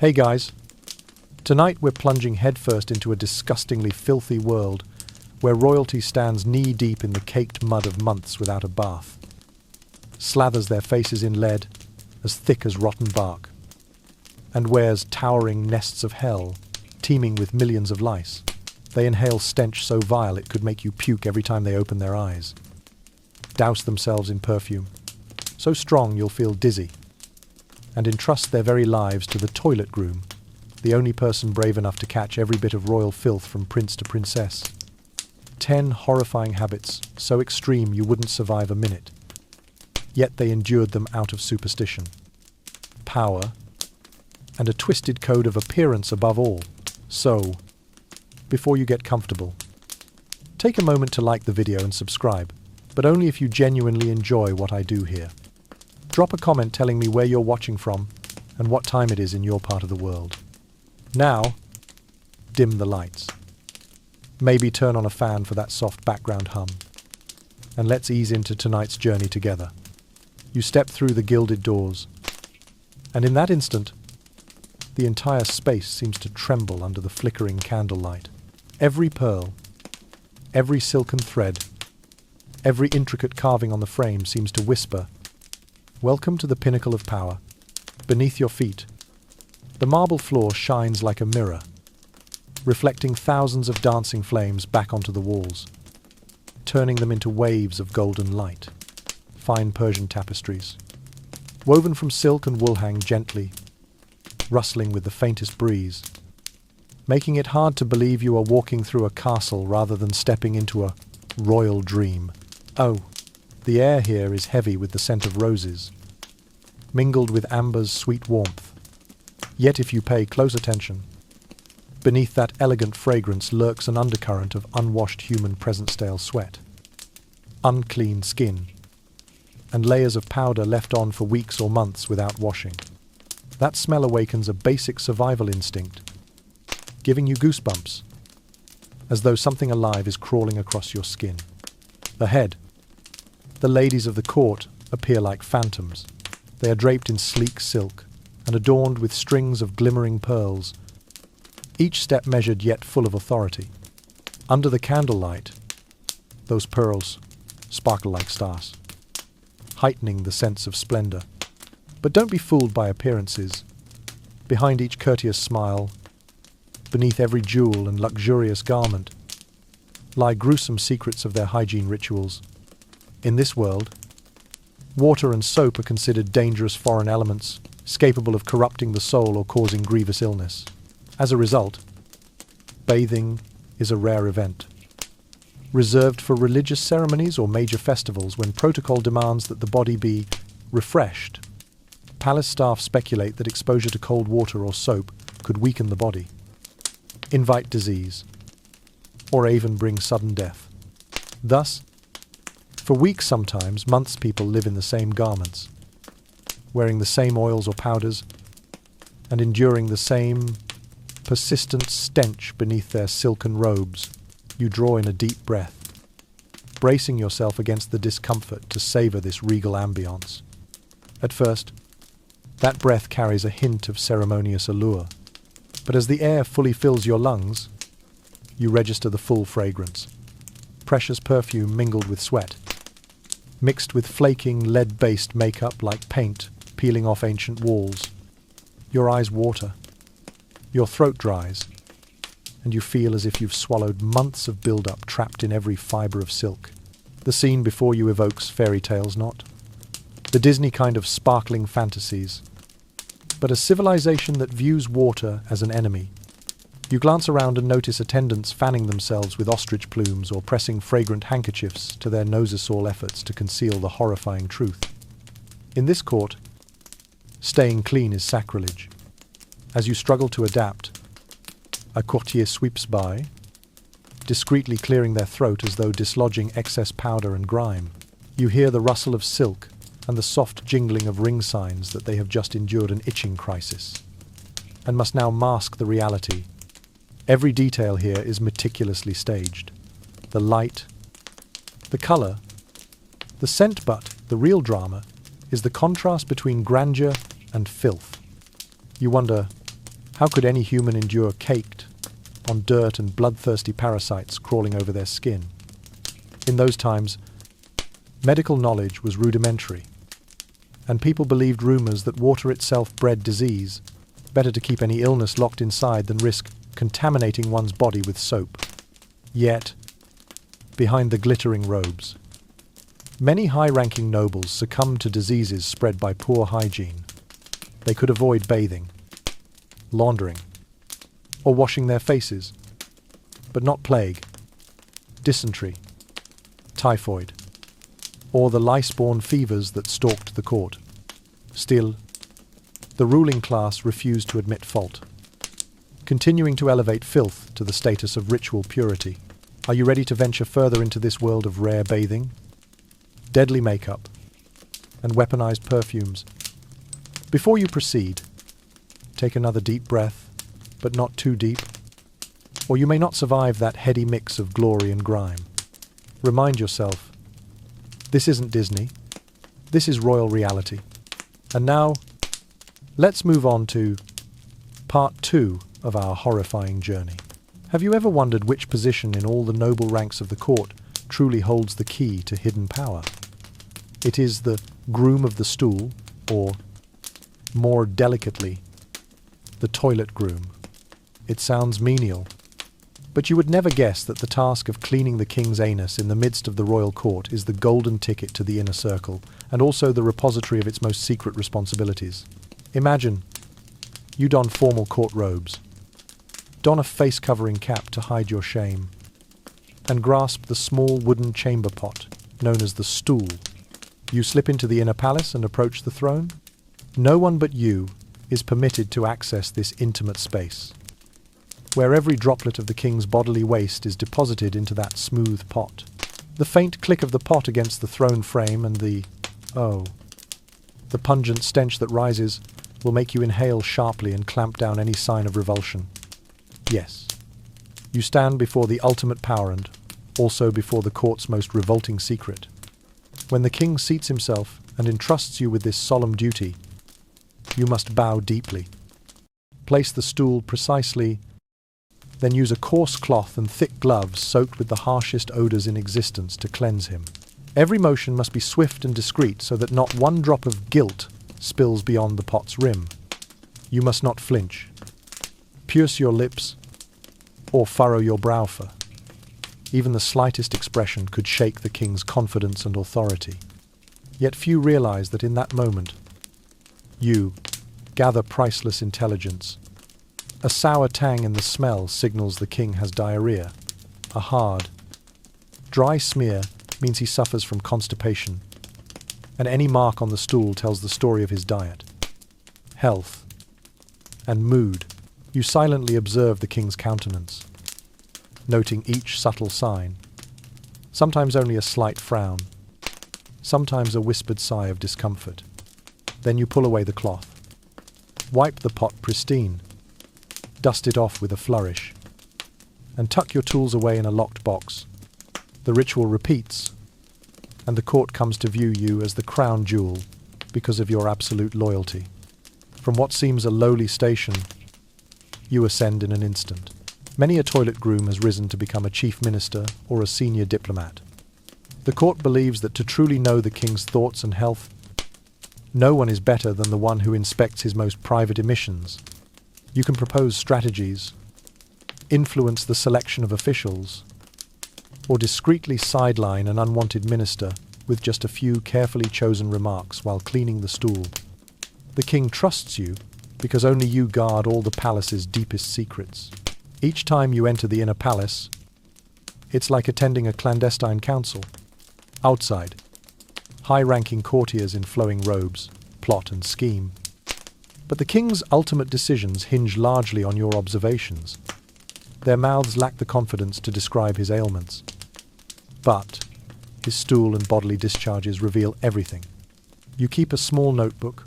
Hey guys, tonight we're plunging headfirst into a disgustingly filthy world where royalty stands knee-deep in the caked mud of months without a bath, slathers their faces in lead as thick as rotten bark, and wears towering nests of hell teeming with millions of lice. They inhale stench so vile it could make you puke every time they open their eyes, douse themselves in perfume so strong you'll feel dizzy, and entrust their very lives to the toilet groom, the only person brave enough to catch every bit of royal filth from prince to princess. 10 horrifying habits, so extreme you wouldn't survive a minute. Yet they endured them out of superstition, power, and a twisted code of appearance above all. So, before you get comfortable, take a moment to like the video and subscribe, but only if you genuinely enjoy what I do here. Drop a comment telling me where you're watching from and what time it is in your part of the world. Now, dim the lights. Maybe turn on a fan for that soft background hum. And let's ease into tonight's journey together. You step through the gilded doors, and in that instant, the entire space seems to tremble under the flickering candlelight. Every pearl, every silken thread, every intricate carving on the frame seems to whisper, "Welcome to the pinnacle of power." Beneath your feet, the marble floor shines like a mirror, reflecting thousands of dancing flames back onto the walls, turning them into waves of golden light. Fine Persian tapestries, woven from silk and wool, hang gently, rustling with the faintest breeze, making it hard to believe you are walking through a castle rather than stepping into a royal dream. Oh, the air here is heavy with the scent of roses, mingled with amber's sweet warmth. Yet if you pay close attention, beneath that elegant fragrance lurks an undercurrent of unwashed human present-stale sweat, unclean skin, and layers of powder left on for weeks or months without washing. That smell awakens a basic survival instinct, giving you goosebumps, as though something alive is crawling across your skin. Ahead, the ladies of the court appear like phantoms. They are draped in sleek silk and adorned with strings of glimmering pearls, each step measured yet full of authority. Under the candlelight, those pearls sparkle like stars, heightening the sense of splendor. But don't be fooled by appearances. Behind each courteous smile, beneath every jewel and luxurious garment, lie gruesome secrets of their hygiene rituals. In this world, water and soap are considered dangerous foreign elements, capable of corrupting the soul or causing grievous illness. As a result, bathing is a rare event, reserved for religious ceremonies or major festivals when protocol demands that the body be refreshed. Palace staff speculate that exposure to cold water or soap could weaken the body, invite disease, or even bring sudden death. Thus, for weeks, sometimes months, people live in the same garments, wearing the same oils or powders, and enduring the same persistent stench beneath their silken robes. You draw in a deep breath, bracing yourself against the discomfort to savor this regal ambience. At first, that breath carries a hint of ceremonious allure, but as the air fully fills your lungs, you register the full fragrance. Precious perfume mingled with sweat, mixed with flaking lead-based makeup like paint peeling off ancient walls. Your eyes water, your throat dries, and you feel as if you've swallowed months of build-up trapped in every fibre of silk. The scene before you evokes fairy tales, not the Disney kind of sparkling fantasies, but a civilization that views water as an enemy. You glance around and notice attendants fanning themselves with ostrich plumes or pressing fragrant handkerchiefs to their noses-all efforts to conceal the horrifying truth. In this court, staying clean is sacrilege. As you struggle to adapt, a courtier sweeps by, discreetly clearing their throat as though dislodging excess powder and grime. You hear the rustle of silk and the soft jingling of ring signs that they have just endured an itching crisis, and must now mask the reality. Every detail here is meticulously staged. The light, the color, the scent, but the real drama is the contrast between grandeur and filth. You wonder, How could any human endure caked on dirt and bloodthirsty parasites crawling over their skin? In those times, medical knowledge was rudimentary, and people believed rumors that water itself bred disease. Better to keep any illness locked inside than risk contaminating one's body with soap. Yet, behind the glittering robes, many high-ranking nobles succumbed to diseases spread by poor hygiene. They could avoid bathing, laundering, or washing their faces, but not plague, dysentery, typhoid, or the lice-borne fevers that stalked the court. Still, the ruling class refused to admit fault, continuing to elevate filth to the status of ritual purity. Are you ready to venture further into this world of rare bathing, deadly makeup, and weaponized perfumes? Before you proceed, take another deep breath, but not too deep, or you may not survive that heady mix of glory and grime. Remind yourself, this isn't Disney, this is royal reality. And now, let's move on to part 2 of our horrifying journey. Have you ever wondered which position in all the noble ranks of the court truly holds the key to hidden power? It is the groom of the stool, or, more delicately, the toilet groom. It sounds menial, but you would never guess that the task of cleaning the king's anus in the midst of the royal court is the golden ticket to the inner circle, and also the repository of its most secret responsibilities. Imagine, you don formal court robes, don a face-covering cap to hide your shame, and grasp the small wooden chamber pot known as the stool. You slip into the inner palace and approach the throne. No one but you is permitted to access this intimate space, where every droplet of the king's bodily waste is deposited into that smooth pot. The faint click of the pot against the throne frame and the pungent stench that rises will make you inhale sharply and clamp down any sign of revulsion. Yes, you stand before the ultimate power and also before the court's most revolting secret. When the king seats himself and entrusts you with this solemn duty, you must bow deeply. Place the stool precisely, then use a coarse cloth and thick gloves soaked with the harshest odors in existence to cleanse him. Every motion must be swift and discreet so that not one drop of guilt spills beyond the pot's rim. You must not flinch, pierce your lips, or furrow your brow for. Even the slightest expression could shake the king's confidence and authority. Yet few realize that in that moment, you gather priceless intelligence. A sour tang in the smell signals the king has diarrhea. A hard, dry smear means he suffers from constipation. And any mark on the stool tells the story of his diet, health, and mood. You silently observe the king's countenance, noting each subtle sign, sometimes only a slight frown, sometimes a whispered sigh of discomfort. Then you pull away the cloth, wipe the pot pristine, dust it off with a flourish, and tuck your tools away in a locked box. The ritual repeats, and the court comes to view you as the crown jewel because of your absolute loyalty. From what seems a lowly station, you ascend in an instant. Many a toilet groom has risen to become a chief minister or a senior diplomat. The court believes that to truly know the king's thoughts and health, no one is better than the one who inspects his most private emissions. You can propose strategies, influence the selection of officials, or discreetly sideline an unwanted minister with just a few carefully chosen remarks while cleaning the stool. The king trusts you because only you guard all the palace's deepest secrets. Each time you enter the inner palace, it's like attending a clandestine council. Outside, high-ranking courtiers in flowing robes plot and scheme. But the king's ultimate decisions hinge largely on your observations. Their mouths lack the confidence to describe his ailments. But his stool and bodily discharges reveal everything. You keep a small notebook,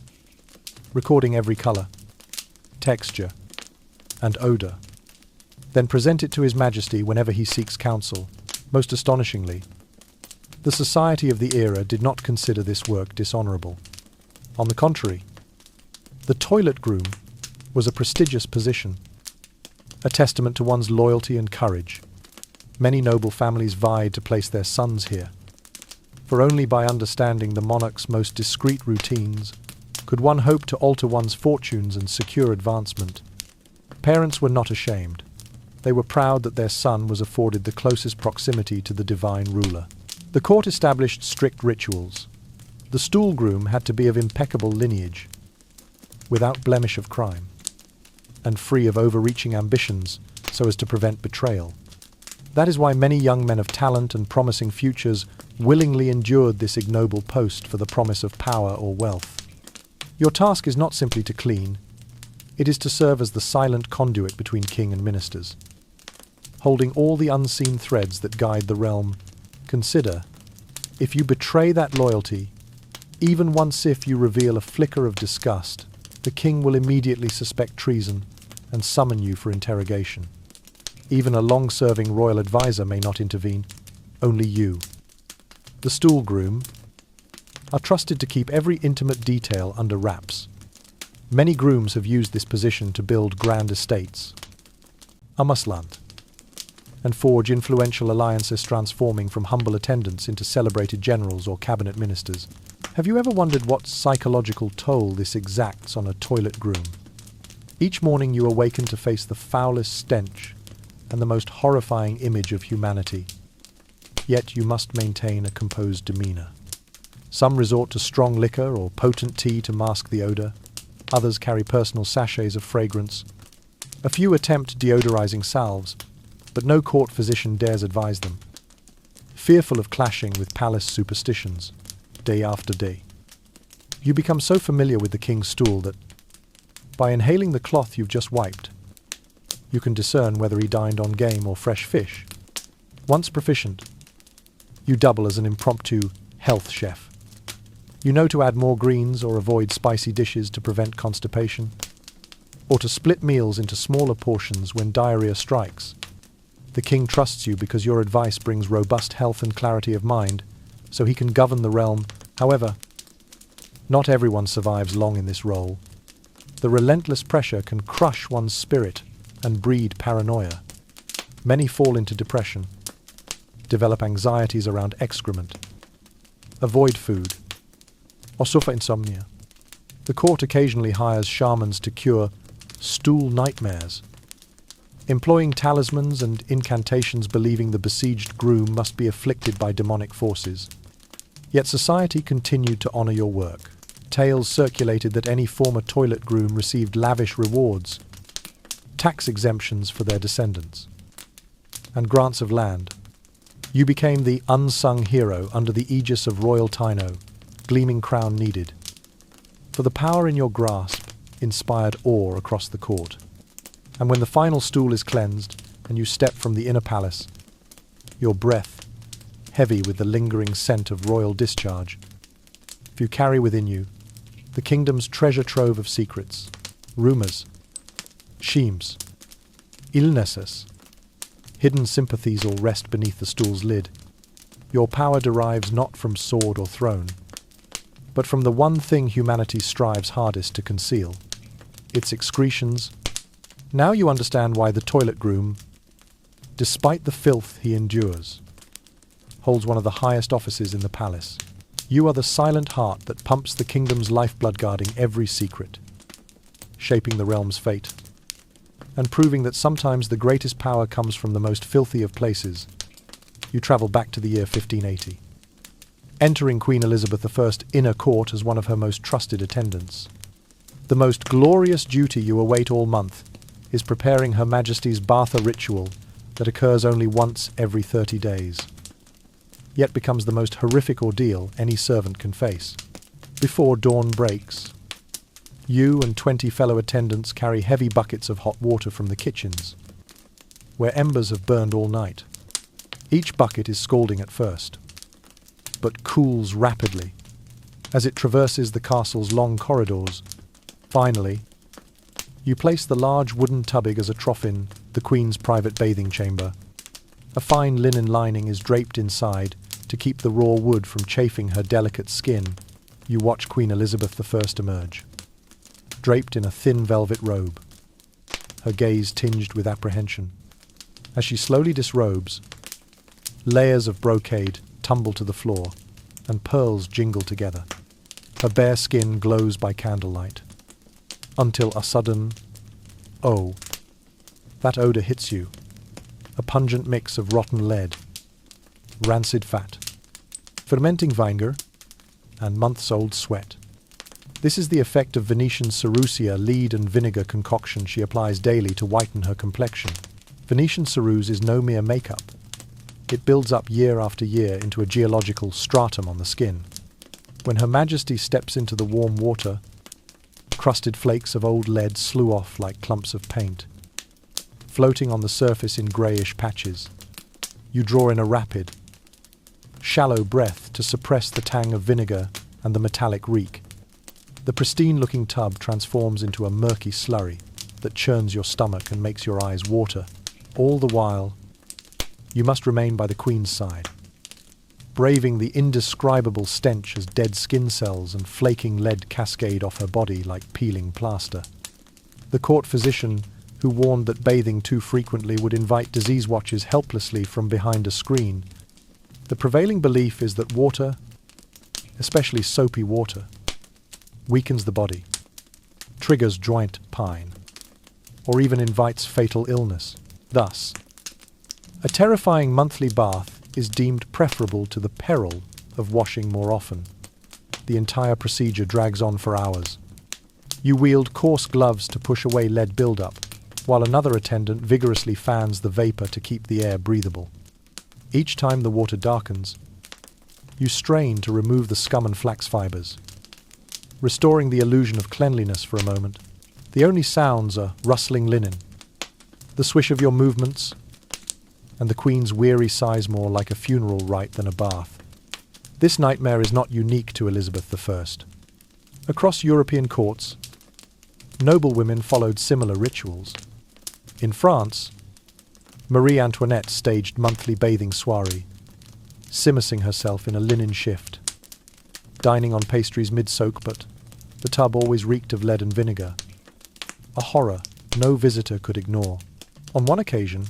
recording every color, texture, and odor. Then present it to His Majesty whenever he seeks counsel. Most astonishingly, the society of the era did not consider this work dishonorable. On the contrary, the toilet groom was a prestigious position, a testament to one's loyalty and courage. Many noble families vied to place their sons here, for only by understanding the monarch's most discreet routines could one hope to alter one's fortunes and secure advancement. Parents were not ashamed. They were proud that their son was afforded the closest proximity to the divine ruler. The court established strict rituals. The stool groom had to be of impeccable lineage, without blemish of crime, and free of overreaching ambitions so as to prevent betrayal. That is why many young men of talent and promising futures willingly endured this ignoble post for the promise of power or wealth. Your task is not simply to clean, it is to serve as the silent conduit between king and ministers. Holding all the unseen threads that guide the realm, consider, if you betray that loyalty, even once if you reveal a flicker of disgust, the king will immediately suspect treason and summon you for interrogation. Even a long-serving royal advisor may not intervene, only you. The stool groom are trusted to keep every intimate detail under wraps. Many grooms have used this position to build grand estates, Amasland, and forge influential alliances, transforming from humble attendants into celebrated generals or cabinet ministers. Have you ever wondered what psychological toll this exacts on a toilet groom? Each morning you awaken to face the foulest stench and the most horrifying image of humanity. Yet you must maintain a composed demeanor. Some resort to strong liquor or potent tea to mask the odor. Others carry personal sachets of fragrance. A few attempt deodorizing salves, but no court physician dares advise them, fearful of clashing with palace superstitions, day after day. You become so familiar with the king's stool that, by inhaling the cloth you've just wiped, you can discern whether he dined on game or fresh fish. Once proficient, you double as an impromptu health chef. You know to add more greens or avoid spicy dishes to prevent constipation, or to split meals into smaller portions when diarrhea strikes. The king trusts you because your advice brings robust health and clarity of mind, so he can govern the realm. However, not everyone survives long in this role. The relentless pressure can crush one's spirit and breed paranoia. Many fall into depression, develop anxieties around excrement, avoid food, or suffer insomnia. The court occasionally hires shamans to cure stool nightmares, employing talismans and incantations, believing the besieged groom must be afflicted by demonic forces. Yet society continued to honor your work. Tales circulated that any former toilet groom received lavish rewards, tax exemptions for their descendants, and grants of land. You became the unsung hero under the aegis of royal Tino, gleaming crown needed. For the power in your grasp inspired awe across the court. And when the final stool is cleansed and you step from the inner palace, your breath heavy with the lingering scent of royal discharge, if you carry within you the kingdom's treasure trove of secrets, rumors, schemes, illnesses, hidden sympathies all rest beneath the stool's lid. Your power derives not from sword or throne, but from the one thing humanity strives hardest to conceal, its excretions. Now you understand why the toilet groom, despite the filth he endures, holds one of the highest offices in the palace. You are the silent heart that pumps the kingdom's lifeblood, guarding every secret, shaping the realm's fate, and proving that sometimes the greatest power comes from the most filthy of places. You travel back to the year 1580, entering Queen Elizabeth I's inner court as one of her most trusted attendants. The most glorious duty you await all month is preparing Her Majesty's Batha ritual that occurs only once every 30 days, yet becomes the most horrific ordeal any servant can face. Before dawn breaks, you and 20 fellow attendants carry heavy buckets of hot water from the kitchens, where embers have burned all night. Each bucket is scalding at first, but cools rapidly as it traverses the castle's long corridors. Finally, you place the large wooden tubig as a trough in the Queen's private bathing chamber. A fine linen lining is draped inside to keep the raw wood from chafing her delicate skin. You watch Queen Elizabeth I emerge, draped in a thin velvet robe, her gaze tinged with apprehension. As she slowly disrobes, layers of brocade tumble to the floor, and pearls jingle together. Her bare skin glows by candlelight, until a sudden, oh, that odor hits you. A pungent mix of rotten lead, rancid fat, fermenting vinegar, and months-old sweat. This is the effect of Venetian ceruse, lead and vinegar concoction she applies daily to whiten her complexion. Venetian ceruse is no mere makeup. It builds up year after year into a geological stratum on the skin. When Her Majesty steps into the warm water, crusted flakes of old lead slew off like clumps of paint, floating on the surface in greyish patches. You draw in a rapid, shallow breath to suppress the tang of vinegar and the metallic reek. The pristine-looking tub transforms into a murky slurry that churns your stomach and makes your eyes water. All the while, you must remain by the Queen's side, braving the indescribable stench as dead skin cells and flaking lead cascade off her body like peeling plaster. The court physician, who warned that bathing too frequently would invite disease watchers helplessly from behind a screen. The prevailing belief is that water, especially soapy water, weakens the body, triggers joint pain, or even invites fatal illness. Thus, a terrifying monthly bath is deemed preferable to the peril of washing more often. The entire procedure drags on for hours. You wield coarse gloves to push away lead buildup, while another attendant vigorously fans the vapor to keep the air breathable. Each time the water darkens, you strain to remove the scum and flax fibers, restoring the illusion of cleanliness for a moment. The only sounds are rustling linen, the swish of your movements, and the Queen's weary sighs, more like a funeral rite than a bath. This nightmare is not unique to Elizabeth I. Across European courts, noblewomen followed similar rituals. In France, Marie Antoinette staged monthly bathing soiree, simmersing herself in a linen shift, dining on pastries mid-soak, but the tub always reeked of lead and vinegar. A horror no visitor could ignore. On one occasion,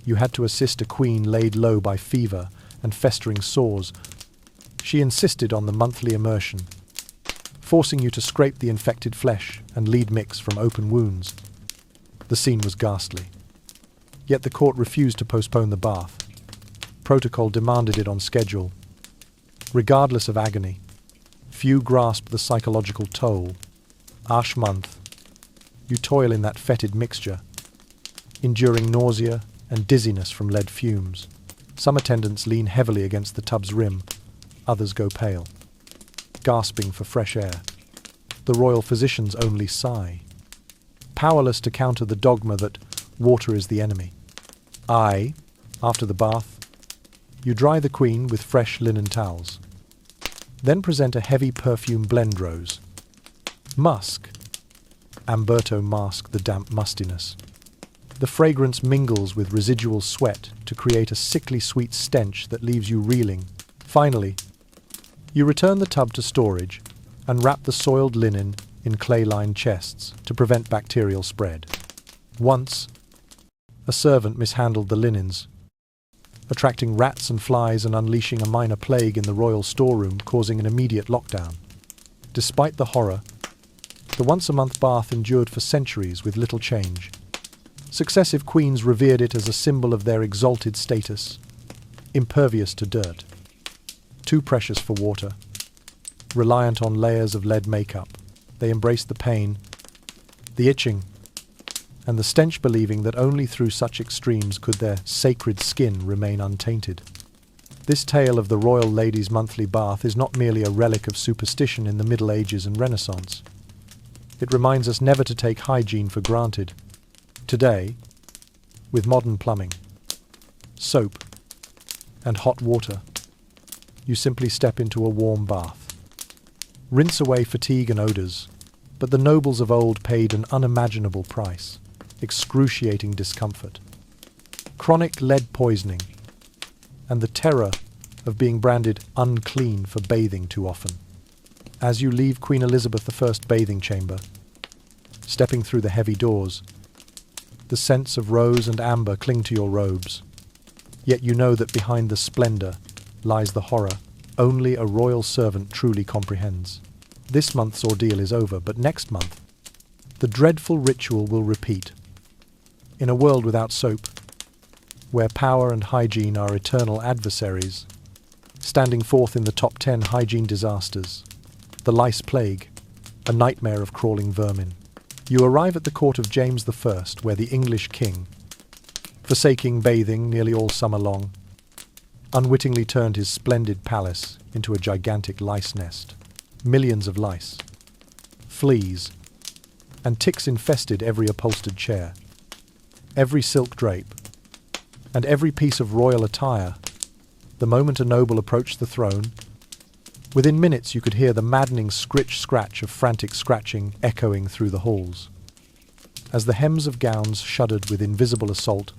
you had to assist a queen laid low by fever and festering sores. She insisted on the monthly immersion, forcing you to scrape the infected flesh and lead mix from open wounds. The scene was ghastly. Yet the court refused to postpone the bath. Protocol demanded it on schedule. Regardless of agony, few grasped the psychological toll. Ash month, you toil in that fetid mixture, enduring nausea and dizziness from lead fumes. Some attendants lean heavily against the tub's rim, others go pale, gasping for fresh air. The royal physicians only sigh, powerless to counter the dogma that water is the enemy. After the bath, you dry the Queen with fresh linen towels. Then present a heavy perfume blend rose. Musk. Amberto mask the damp mustiness. The fragrance mingles with residual sweat to create a sickly sweet stench that leaves you reeling. Finally, you return the tub to storage and wrap the soiled linen in clay-lined chests to prevent bacterial spread. Once, a servant mishandled the linens, attracting rats and flies and unleashing a minor plague in the royal storeroom, causing an immediate lockdown. Despite the horror, the once-a-month bath endured for centuries with little change. Successive queens revered it as a symbol of their exalted status, impervious to dirt, too precious for water, reliant on layers of lead makeup. They embraced the pain, the itching, and the stench, believing that only through such extremes could their sacred skin remain untainted. This tale of the royal lady's monthly bath is not merely a relic of superstition in the Middle Ages and Renaissance. It reminds us never to take hygiene for granted. Today, with modern plumbing, soap, and hot water, you simply step into a warm bath. Rinse away fatigue and odors, but the nobles of old paid an unimaginable price, excruciating discomfort, chronic lead poisoning, and the terror of being branded unclean for bathing too often. As you leave Queen Elizabeth I bathing chamber, Stepping through the heavy doors, the scents of rose and amber cling to your robes. Yet you know that behind the splendor lies the horror only a royal servant truly comprehends. This month's ordeal is over, but next month, the dreadful ritual will repeat. In a world without soap, where power and hygiene are eternal adversaries, standing forth in the top 10 hygiene disasters, the lice plague, a nightmare of crawling vermin. You arrive at the court of James I, where the English king, forsaking bathing nearly all summer long, unwittingly turned his splendid palace into a gigantic lice nest. Millions of lice, fleas, and ticks infested every upholstered chair, every silk drape, and every piece of royal attire. The moment a noble approached the throne, within minutes you could hear the maddening scratch of frantic scratching echoing through the halls. As the hems of gowns shuddered with invisible assault,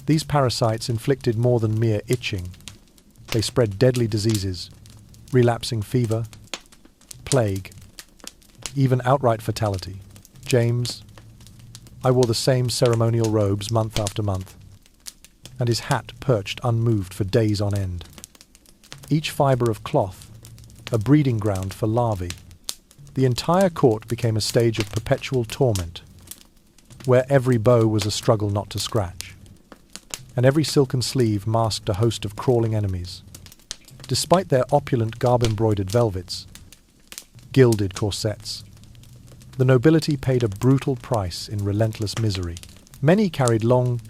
these parasites inflicted more than mere itching. They spread deadly diseases, relapsing fever, plague, even outright fatality. James, I wore the same ceremonial robes month after month, and his hat perched unmoved for days on end. Each fibre of cloth, a breeding ground for larvae. The entire court became a stage of perpetual torment, where every bow was a struggle not to scratch, and every silken sleeve masked a host of crawling enemies. Despite their opulent garb-embroidered velvets, gilded corsets, the nobility paid a brutal price in relentless misery. Many carried long,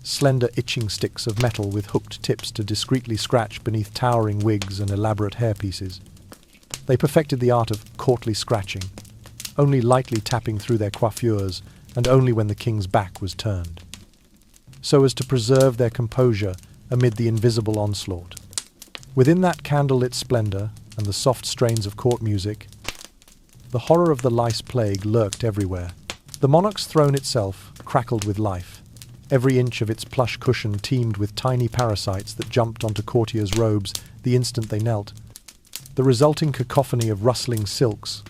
slender itching sticks of metal with hooked tips to discreetly scratch beneath towering wigs and elaborate hairpieces. They perfected the art of courtly scratching, only lightly tapping through their coiffures and only when the king's back was turned, so as to preserve their composure amid the invisible onslaught. Within that candlelit splendor and the soft strains of court music, the horror of the lice plague lurked everywhere. The monarch's throne itself crackled with life. Every inch of its plush cushion teemed with tiny parasites that jumped onto courtiers' robes the instant they knelt. The resulting cacophony of rustling silks,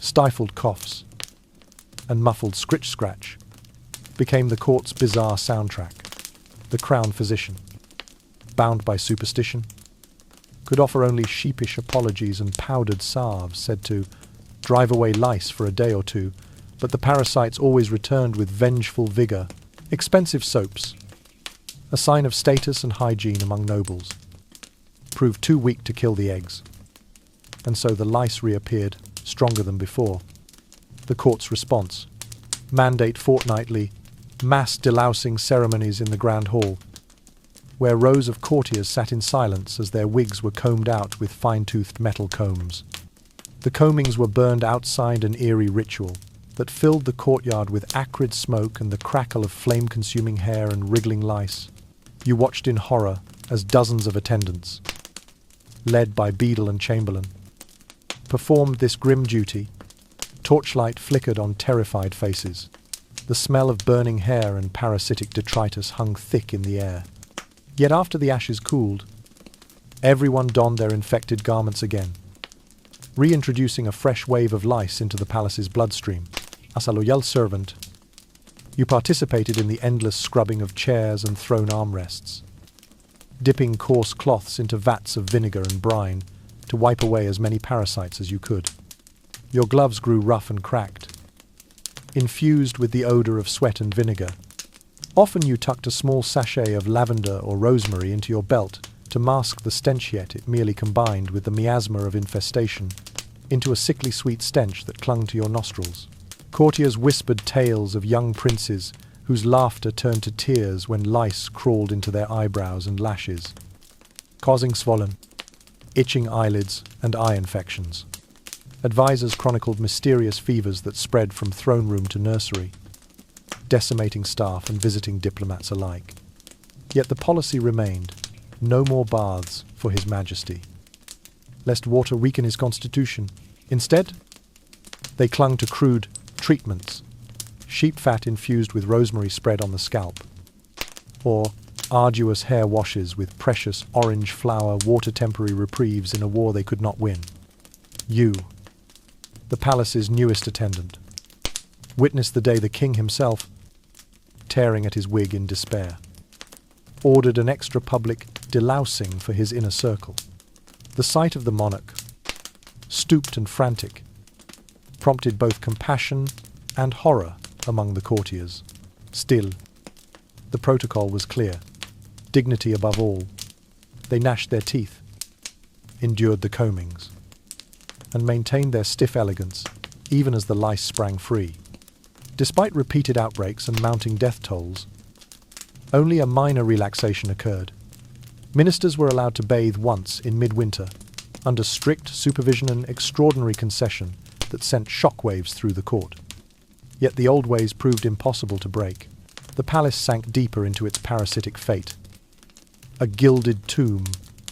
stifled coughs, and muffled scritch-scratch became the court's bizarre soundtrack. The crown physician, bound by superstition, could offer only sheepish apologies and powdered salves said to drive away lice for a day or two, but the parasites always returned with vengeful vigor. Expensive soaps, a sign of status and hygiene among nobles, proved too weak to kill the eggs, and so the lice reappeared, stronger than before. The court's response: mandate fortnightly, mass delousing ceremonies in the Grand Hall, where rows of courtiers sat in silence as their wigs were combed out with fine-toothed metal combs. The combings were burned outside an eerie ritual that filled the courtyard with acrid smoke and the crackle of flame-consuming hair and wriggling lice. You watched in horror as dozens of attendants, led by beadle and chamberlain, performed this grim duty. Torchlight flickered on terrified faces. The smell of burning hair and parasitic detritus hung thick in the air. Yet after the ashes cooled, everyone donned their infected garments again, reintroducing a fresh wave of lice into the palace's bloodstream. As a loyal servant, you participated in the endless scrubbing of chairs and throne armrests, dipping coarse cloths into vats of vinegar and brine to wipe away as many parasites as you could. Your gloves grew rough and cracked, infused with the odor of sweat and vinegar. Often you tucked a small sachet of lavender or rosemary into your belt to mask the stench, yet it merely combined with the miasma of infestation into a sickly sweet stench that clung to your nostrils. Courtiers whispered tales of young princes whose laughter turned to tears when lice crawled into their eyebrows and lashes, causing swollen, itching eyelids and eye infections. Advisors chronicled mysterious fevers that spread from throne room to nursery, decimating staff and visiting diplomats alike. Yet the policy remained: no more baths for His Majesty, lest water weaken his constitution. Instead, they clung to crude treatments, sheep fat infused with rosemary spread on the scalp, or arduous hair washes with precious orange flower water-temporary reprieves in a war they could not win. You, the palace's newest attendant, Witness the day the king himself, tearing at his wig in despair, ordered an extra public delousing for his inner circle. The sight of the monarch, stooped and frantic, prompted both compassion and horror among the courtiers. Still, the protocol was clear. Dignity above all. They gnashed their teeth, endured the combings, and maintained their stiff elegance, even as the lice sprang free. Despite repeated outbreaks and mounting death tolls, only a minor relaxation occurred. Ministers were allowed to bathe once in midwinter, under strict supervision and extraordinary concession that sent shockwaves through the court. Yet the old ways proved impossible to break. The palace sank deeper into its parasitic fate, a gilded tomb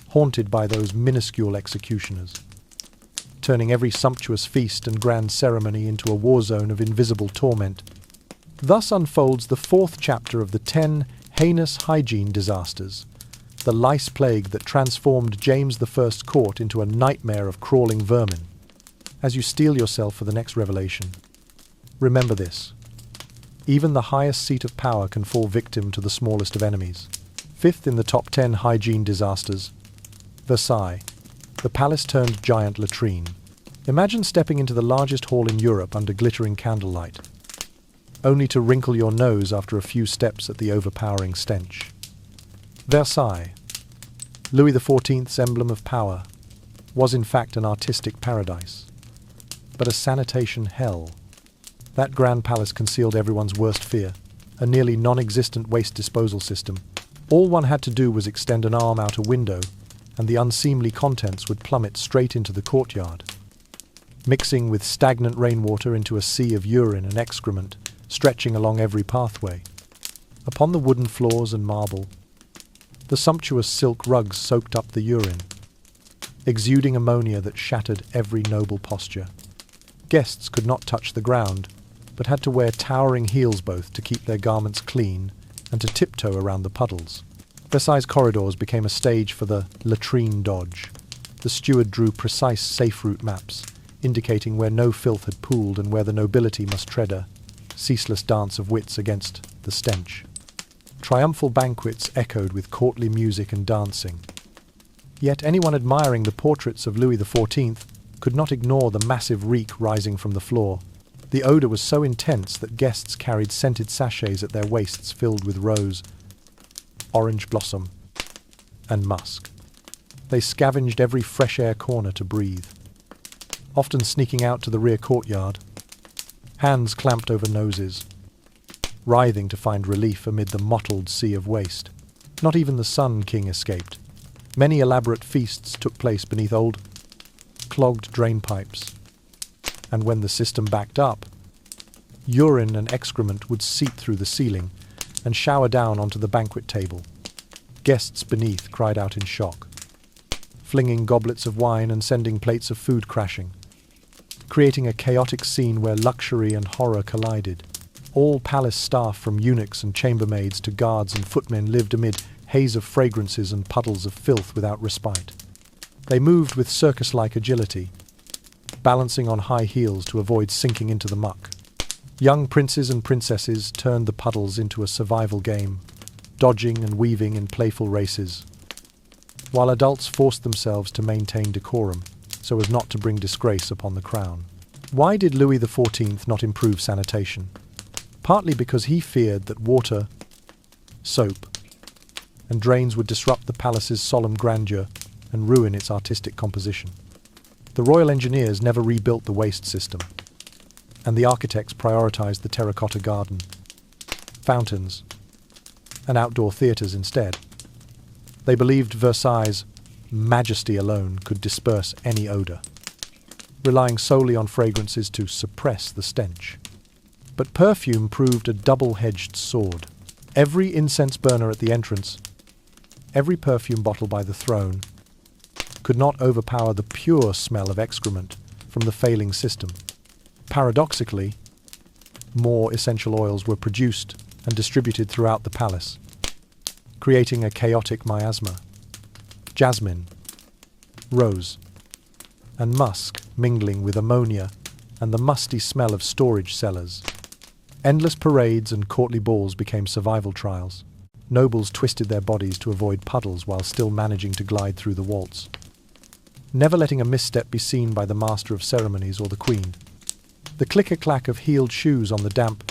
haunted by those minuscule executioners, turning every sumptuous feast and grand ceremony into a war zone of invisible torment. Thus unfolds the fourth chapter of the 10 heinous hygiene disasters, the lice plague that transformed James I's court into a nightmare of crawling vermin. As you steel yourself for the next revelation, remember this: even the highest seat of power can fall victim to the smallest of enemies. Fifth in the top 10 hygiene disasters, Versailles, the palace-turned giant latrine. Imagine stepping into the largest hall in Europe under glittering candlelight, only to wrinkle your nose after a few steps at the overpowering stench. Versailles, Louis XIV's emblem of power, was in fact an artistic paradise, but a sanitation hell. That grand palace concealed everyone's worst fear, a nearly non-existent waste disposal system. All one had to do was extend an arm out a window, and the unseemly contents would plummet straight into the courtyard, mixing with stagnant rainwater into a sea of urine and excrement, stretching along every pathway. Upon the wooden floors and marble, the sumptuous silk rugs soaked up the urine, exuding ammonia that shattered every noble posture. Guests could not touch the ground, but had to wear towering heels both to keep their garments clean and to tiptoe around the puddles. Versailles' corridors became a stage for the latrine dodge. The steward drew precise safe route maps, indicating where no filth had pooled and where the nobility must tread a ceaseless dance of wits against the stench. Triumphal banquets echoed with courtly music and dancing. Yet anyone admiring the portraits of Louis XIV could not ignore the massive reek rising from the floor. The odour was so intense that guests carried scented sachets at their waists filled with rose, orange blossom, and musk. They scavenged every fresh air corner to breathe, often sneaking out to the rear courtyard, hands clamped over noses, writhing to find relief amid the mottled sea of waste. Not even the Sun King escaped. Many elaborate feasts took place beneath old, clogged drain pipes, and when the system backed up, urine and excrement would seep through the ceiling and shower down onto the banquet table. Guests beneath cried out in shock, flinging goblets of wine and sending plates of food crashing, creating a chaotic scene where luxury and horror collided. All palace staff, from eunuchs and chambermaids to guards and footmen, lived amid haze of fragrances and puddles of filth without respite. They moved with circus-like agility, balancing on high heels to avoid sinking into the muck. Young princes and princesses turned the puddles into a survival game, dodging and weaving in playful races, while adults forced themselves to maintain decorum so as not to bring disgrace upon the crown. Why did Louis XIV not improve sanitation? Partly because he feared that water, soap, and drains would disrupt the palace's solemn grandeur and ruin its artistic composition. The royal engineers never rebuilt the waste system, and the architects prioritized the terracotta garden, fountains, and outdoor theatres instead. They believed Versailles' majesty alone could disperse any odour, relying solely on fragrances to suppress the stench. But perfume proved a double-edged sword. Every incense burner at the entrance, every perfume bottle by the throne, could not overpower the pure smell of excrement from the failing system. Paradoxically, more essential oils were produced and distributed throughout the palace, creating a chaotic miasma. Jasmine, rose, and musk mingling with ammonia and the musty smell of storage cellars. Endless parades and courtly balls became survival trials. Nobles twisted their bodies to avoid puddles while still managing to glide through the waltz, never letting a misstep be seen by the master of ceremonies or the queen. The clicker-clack of heeled shoes on the damp,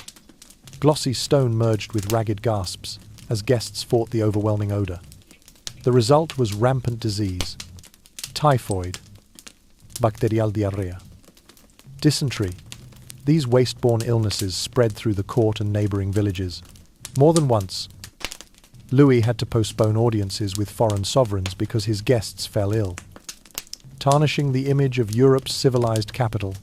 glossy stone merged with ragged gasps as guests fought the overwhelming odour. The result was rampant disease, typhoid, bacterial diarrhea, dysentery. These waste-borne illnesses spread through the court and neighbouring villages. More than once, Louis had to postpone audiences with foreign sovereigns because his guests fell ill, tarnishing the image of Europe's civilized capital.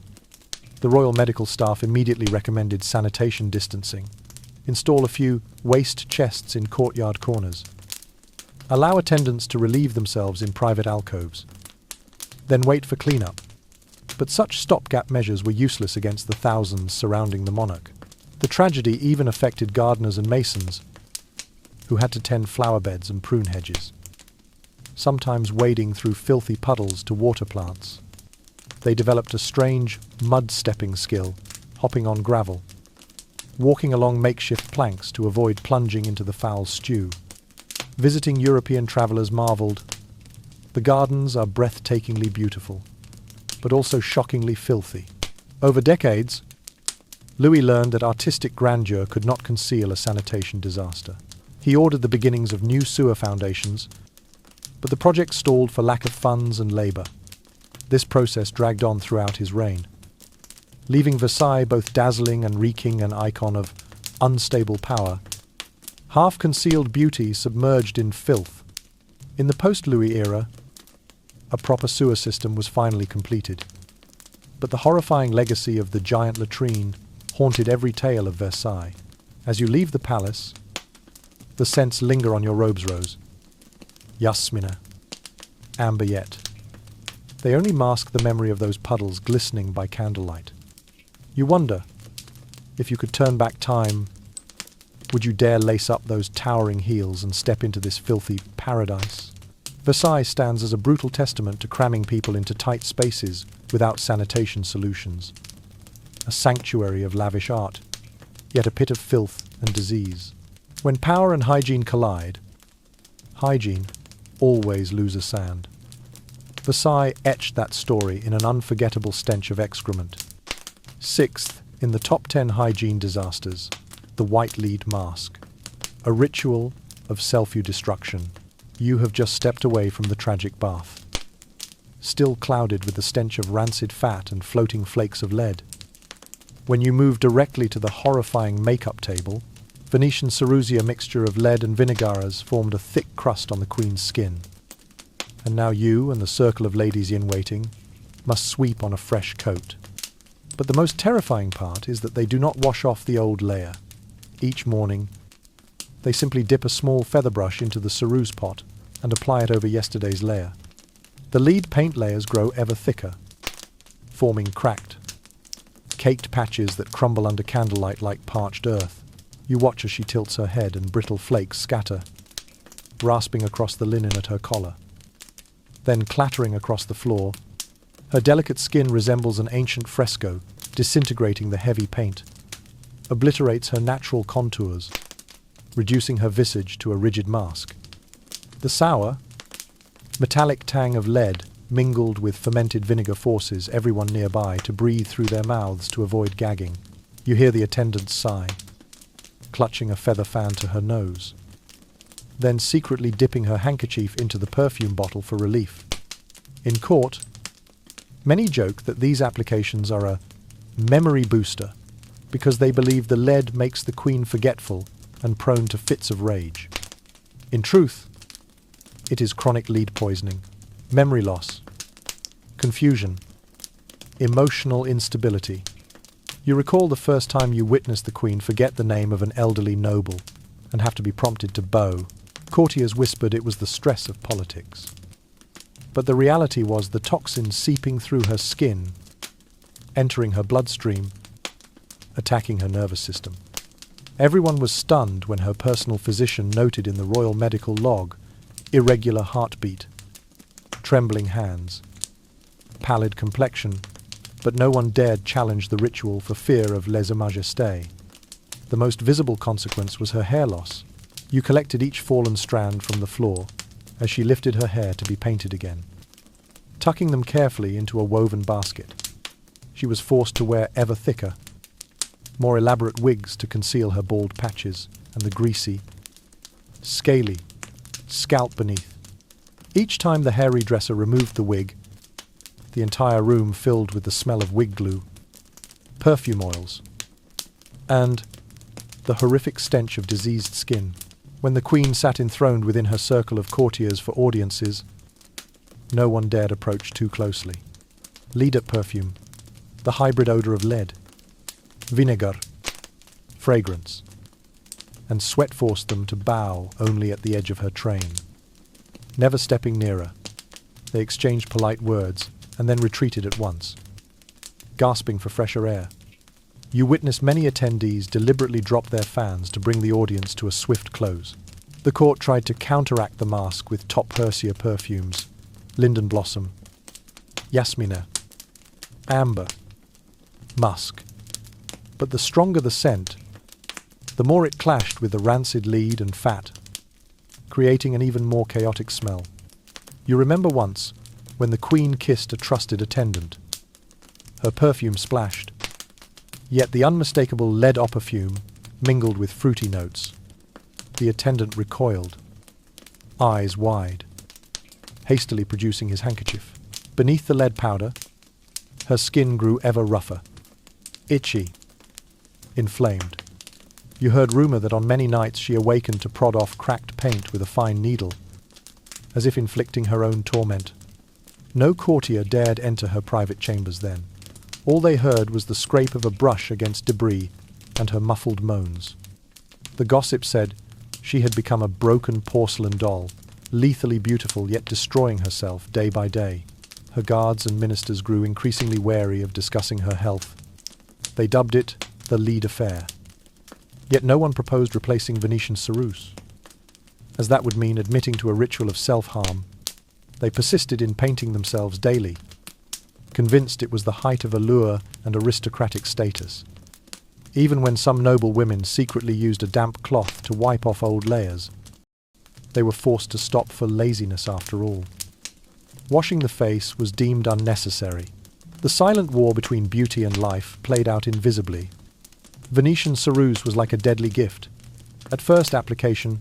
The royal medical staff immediately recommended sanitation distancing, install a few waste chests in courtyard corners, allow attendants to relieve themselves in private alcoves, then wait for cleanup. But such stopgap measures were useless against the thousands surrounding the monarch. The tragedy even affected gardeners and masons, who had to tend flower beds and prune hedges, sometimes wading through filthy puddles to water plants. They developed a strange mud-stepping skill, hopping on gravel, walking along makeshift planks to avoid plunging into the foul stew. Visiting European travellers marvelled, "The gardens are breathtakingly beautiful, but also shockingly filthy." Over decades, Louis learned that artistic grandeur could not conceal a sanitation disaster. He ordered the beginnings of new sewer foundations, but the project stalled for lack of funds and labour. This process dragged on throughout his reign, leaving Versailles both dazzling and reeking an icon of unstable power, half-concealed beauty submerged in filth. In the post-Louis era, a proper sewer system was finally completed, but the horrifying legacy of the giant latrine haunted every tale of Versailles. As you leave the palace, the scents linger on your robes rose. Yasmina, amber yet. They only mask the memory of those puddles glistening by candlelight. You wonder, if you could turn back time, would you dare lace up those towering heels and step into this filthy paradise? Versailles stands as a brutal testament to cramming people into tight spaces without sanitation solutions. A sanctuary of lavish art, yet a pit of filth and disease. When power and hygiene collide, hygiene always loses sand. Versailles etched that story in an unforgettable stench of excrement. Sixth, in the top 10 hygiene disasters, the white lead mask. A ritual of self-destruction. You have just stepped away from the tragic bath, still clouded with the stench of rancid fat and floating flakes of lead. When you move directly to the horrifying makeup table, Venetian ceruse, a mixture of lead and vinegar, has formed a thick crust on the queen's skin. And now you and the circle of ladies in waiting must sweep on a fresh coat. But the most terrifying part is that they do not wash off the old layer. Each morning, they simply dip a small feather brush into the ceruse pot and apply it over yesterday's layer. The lead paint layers grow ever thicker, forming cracked, caked patches that crumble under candlelight like parched earth. You watch as she tilts her head and brittle flakes scatter, rasping across the linen at her collar. Then clattering across the floor, her delicate skin resembles an ancient fresco, disintegrating the heavy paint, obliterates her natural contours, reducing her visage to a rigid mask. The sour, metallic tang of lead mingled with fermented vinegar forces everyone nearby to breathe through their mouths to avoid gagging. You hear the attendant's sigh, clutching a feather fan to her nose, then secretly dipping her handkerchief into the perfume bottle for relief. In court, many joke that these applications are a memory booster because they believe the lead makes the queen forgetful and prone to fits of rage. In truth, it is chronic lead poisoning, memory loss, confusion, emotional instability. You recall the first time you witnessed the queen forget the name of an elderly noble and have to be prompted to bow. Courtiers whispered it was the stress of politics. But the reality was the toxin seeping through her skin, entering her bloodstream, attacking her nervous system. Everyone was stunned when her personal physician noted in the royal medical log irregular heartbeat, trembling hands, pallid complexion, but no one dared challenge the ritual for fear of lèse majesté. The most visible consequence was her hair loss. You collected each fallen strand from the floor as she lifted her hair to be painted again, tucking them carefully into a woven basket. She was forced to wear ever thicker, more elaborate wigs to conceal her bald patches and the greasy, scaly scalp beneath. Each time the hair redresser removed the wig, the entire room filled with the smell of wig glue, perfume oils, and the horrific stench of diseased skin. When the queen sat enthroned within her circle of courtiers for audiences, no one dared approach too closely. Leader perfume, the hybrid odor of lead, vinegar, fragrance, and sweat forced them to bow only at the edge of her train. Never stepping nearer, they exchanged polite words and then retreated at once, gasping for fresher air. You witnessed many attendees deliberately drop their fans to bring the audience to a swift close. The court tried to counteract the mask with top Persia perfumes, linden blossom, yasmina, amber, musk. But the stronger the scent, the more it clashed with the rancid lead and fat, creating an even more chaotic smell. You remember once, when the queen kissed a trusted attendant. Her perfume splashed, yet the unmistakable lead perfume mingled with fruity notes. The attendant recoiled, eyes wide, hastily producing his handkerchief. Beneath the lead powder, her skin grew ever rougher, itchy, inflamed. You heard rumor that on many nights she awakened to prod off cracked paint with a fine needle, as if inflicting her own torment. No courtier dared enter her private chambers then. All they heard was the scrape of a brush against debris and her muffled moans. The gossip said she had become a broken porcelain doll, lethally beautiful yet destroying herself day by day. Her guards and ministers grew increasingly wary of discussing her health. They dubbed it the lead affair. Yet no one proposed replacing Venetian ceruse, as that would mean admitting to a ritual of self-harm. They persisted in painting themselves daily, convinced it was the height of allure and aristocratic status. Even when some noble women secretly used a damp cloth to wipe off old layers, they were forced to stop for laziness after all. Washing the face was deemed unnecessary. The silent war between beauty and life played out invisibly. Venetian ceruse was like a deadly gift. At first application,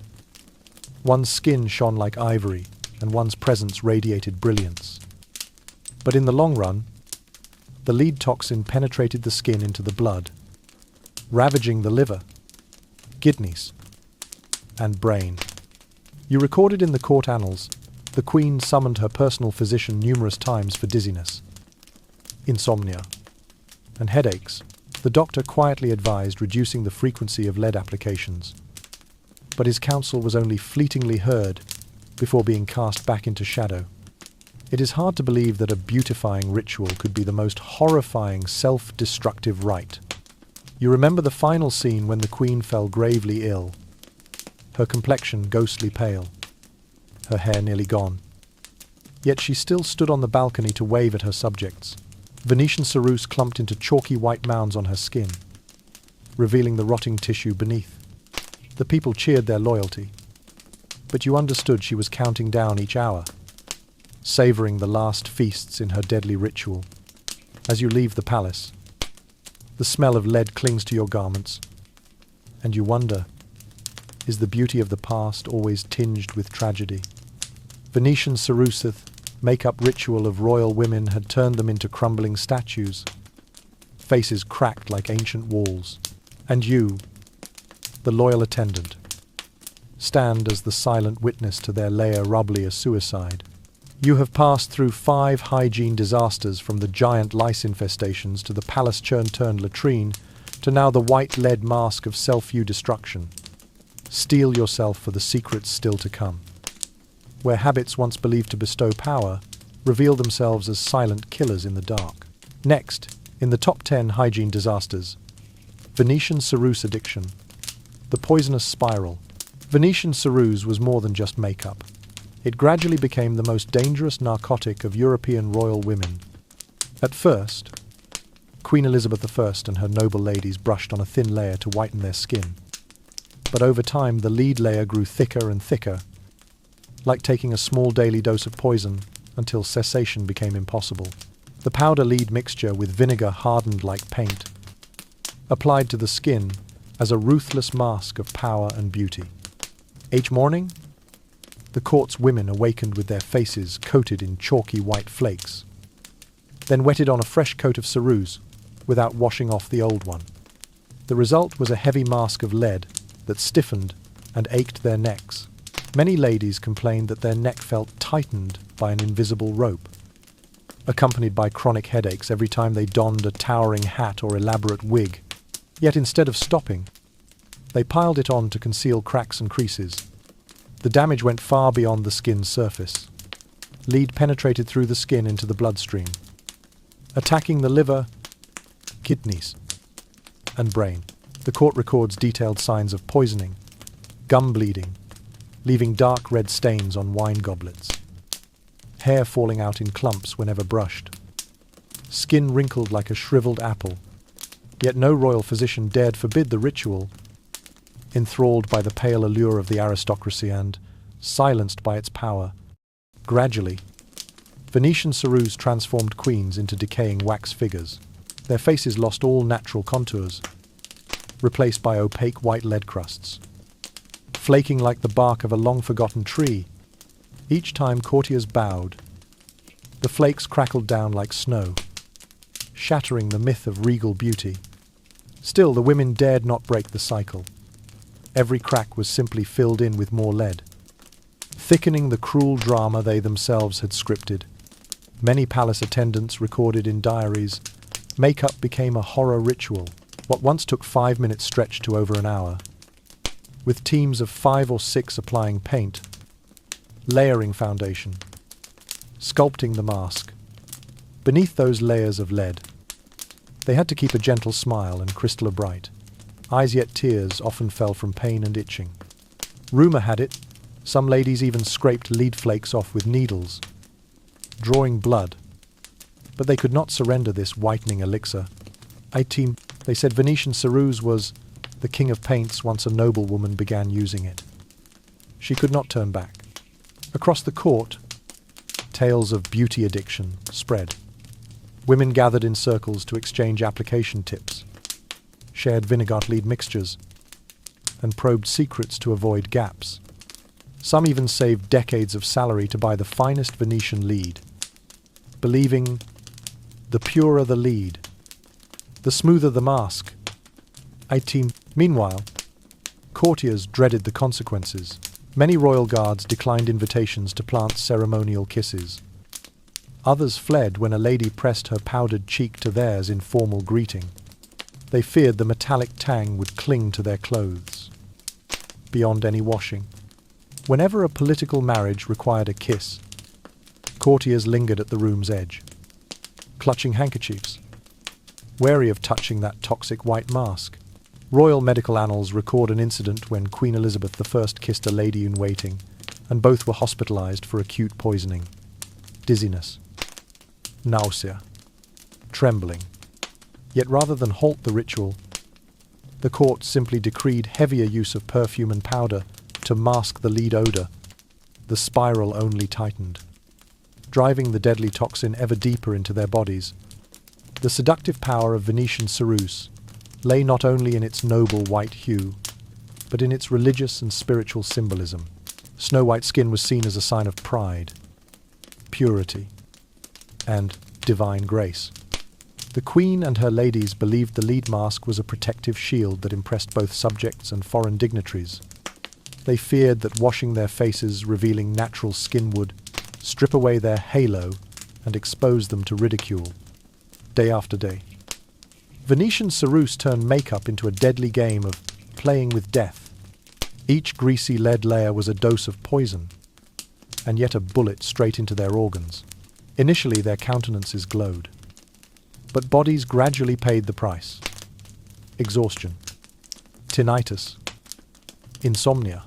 one's skin shone like ivory, and one's presence radiated brilliance. But in the long run, the lead toxin penetrated the skin into the blood, ravaging the liver, kidneys, and brain. You recorded in the court annals, the queen summoned her personal physician numerous times for dizziness, insomnia, and headaches. The doctor quietly advised reducing the frequency of lead applications, but his counsel was only fleetingly heard before being cast back into shadow. It is hard to believe that a beautifying ritual could be the most horrifying self-destructive rite. You remember the final scene when the queen fell gravely ill, her complexion ghostly pale, her hair nearly gone. Yet she still stood on the balcony to wave at her subjects. Venetian ceruse clumped into chalky white mounds on her skin, revealing the rotting tissue beneath. The people cheered their loyalty, but you understood she was counting down each hour, savouring the last feasts in her deadly ritual. As you leave the palace, the smell of lead clings to your garments, and you wonder, is the beauty of the past always tinged with tragedy? Venetian ceruse make-up ritual of royal women had turned them into crumbling statues, faces cracked like ancient walls. And you, the loyal attendant, stand as the silent witness to their lair Robley suicide. You have passed through 5 hygiene disasters, from the giant lice infestations to the palace churn-turned latrine to now the white lead mask of self-view destruction. Steel yourself for the secrets still to come, where habits once believed to bestow power reveal themselves as silent killers in the dark. Next, in the top 10 hygiene disasters, Venetian ceruse addiction, the poisonous spiral. Venetian ceruse was more than just makeup. It gradually became the most dangerous narcotic of European royal women. At first, Queen Elizabeth I and her noble ladies brushed on a thin layer to whiten their skin. But over time, the lead layer grew thicker and thicker, like taking a small daily dose of poison, until cessation became impossible. The powder lead mixture with vinegar hardened like paint, applied to the skin as a ruthless mask of power and beauty. Each morning, the court's women awakened with their faces coated in chalky white flakes, then wetted on a fresh coat of ceruse without washing off the old one. The result was a heavy mask of lead that stiffened and ached their necks. Many ladies complained that their neck felt tightened by an invisible rope, accompanied by chronic headaches every time they donned a towering hat or elaborate wig. Yet instead of stopping, they piled it on to conceal cracks and creases. The damage went far beyond the skin's surface. Lead penetrated through the skin into the bloodstream, attacking the liver, kidneys, and brain. The court records detailed signs of poisoning, gum bleeding, leaving dark red stains on wine goblets, hair falling out in clumps whenever brushed, skin wrinkled like a shriveled apple. Yet no royal physician dared forbid the ritual, enthralled by the pale allure of the aristocracy and silenced by its power. Gradually, Venetian ceruse transformed queens into decaying wax figures. Their faces lost all natural contours, replaced by opaque white lead crusts, flaking like the bark of a long-forgotten tree. Each time courtiers bowed, the flakes crackled down like snow, shattering the myth of regal beauty. Still, the women dared not break the cycle. Every crack was simply filled in with more lead, thickening the cruel drama they themselves had scripted. Many palace attendants recorded in diaries, makeup became a horror ritual. What once took 5 minutes stretched to over an hour, with teams of 5 or 6 applying paint, layering foundation, sculpting the mask. Beneath those layers of lead, they had to keep a gentle smile and crystal bright. Eyes yet tears often fell from pain and itching. Rumour had it, some ladies even scraped lead flakes off with needles, drawing blood. But they could not surrender this whitening elixir. They said Venetian ceruse was the king of paints once a noblewoman began using it. She could not turn back. Across the court, tales of beauty addiction spread. Women gathered in circles to exchange application tips, shared vinegar lead mixtures, and probed secrets to avoid gaps. Some even saved decades of salary to buy the finest Venetian lead, believing the purer the lead, the smoother the mask. Meanwhile, courtiers dreaded the consequences. Many royal guards declined invitations to plant ceremonial kisses. Others fled when a lady pressed her powdered cheek to theirs in formal greeting. They feared the metallic tang would cling to their clothes, beyond any washing. Whenever a political marriage required a kiss, courtiers lingered at the room's edge, clutching handkerchiefs, wary of touching that toxic white mask. Royal medical annals record an incident when Queen Elizabeth I kissed a lady in waiting, and both were hospitalized for acute poisoning, dizziness, nausea, trembling. Yet rather than halt the ritual, the court simply decreed heavier use of perfume and powder to mask the lead odor. The spiral only tightened, driving the deadly toxin ever deeper into their bodies. The seductive power of Venetian ceruse lay not only in its noble white hue, but in its religious and spiritual symbolism. Snow-white skin was seen as a sign of pride, purity, and divine grace. The Queen and her ladies believed the lead mask was a protective shield that impressed both subjects and foreign dignitaries. They feared that washing their faces, revealing natural skin, would strip away their halo and expose them to ridicule. Day after day, Venetian ceruse turned makeup into a deadly game of playing with death. Each greasy lead layer was a dose of poison, and yet a bullet straight into their organs. Initially, their countenances glowed, but bodies gradually paid the price. Exhaustion, tinnitus, insomnia,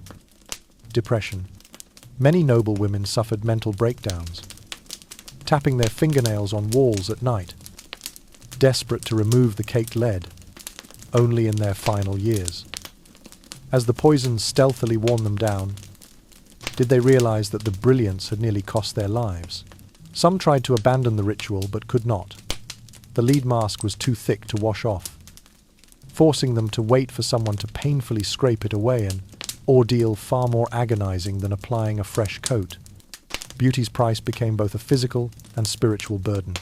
depression. Many noble women suffered mental breakdowns, tapping their fingernails on walls at night, desperate to remove the caked lead, only in their final years. As the poison stealthily worn them down, did they realize that the brilliance had nearly cost their lives? Some tried to abandon the ritual but could not. The lead mask was too thick to wash off, forcing them to wait for someone to painfully scrape it away, an ordeal far more agonizing than applying a fresh coat. Beauty's price became both a physical and spiritual burden.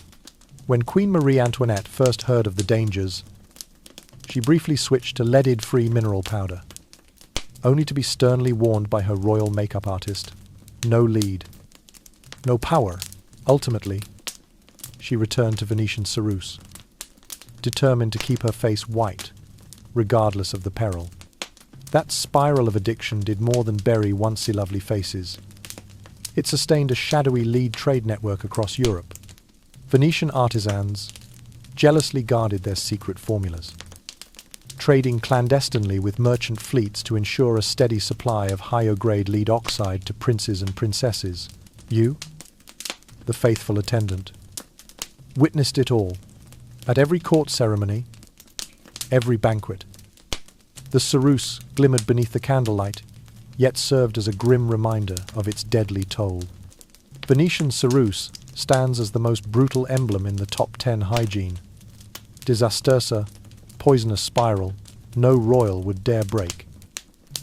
When Queen Marie Antoinette first heard of the dangers, she briefly switched to leaded-free mineral powder, only to be sternly warned by her royal makeup artist: no lead, no power. Ultimately, she returned to Venetian ceruse, determined to keep her face white, regardless of the peril. That spiral of addiction did more than bury once lovely faces. It sustained a shadowy lead trade network across Europe. Venetian artisans jealously guarded their secret formulas, trading clandestinely with merchant fleets to ensure a steady supply of higher-grade lead oxide to princes and princesses. You, the faithful attendant, witnessed it all, at every court ceremony, every banquet. The ceruse glimmered beneath the candlelight, yet served as a grim reminder of its deadly toll. Venetian ceruse stands as the most brutal emblem in the top 10 hygiene. Disastrosa, poisonous spiral, no royal would dare break.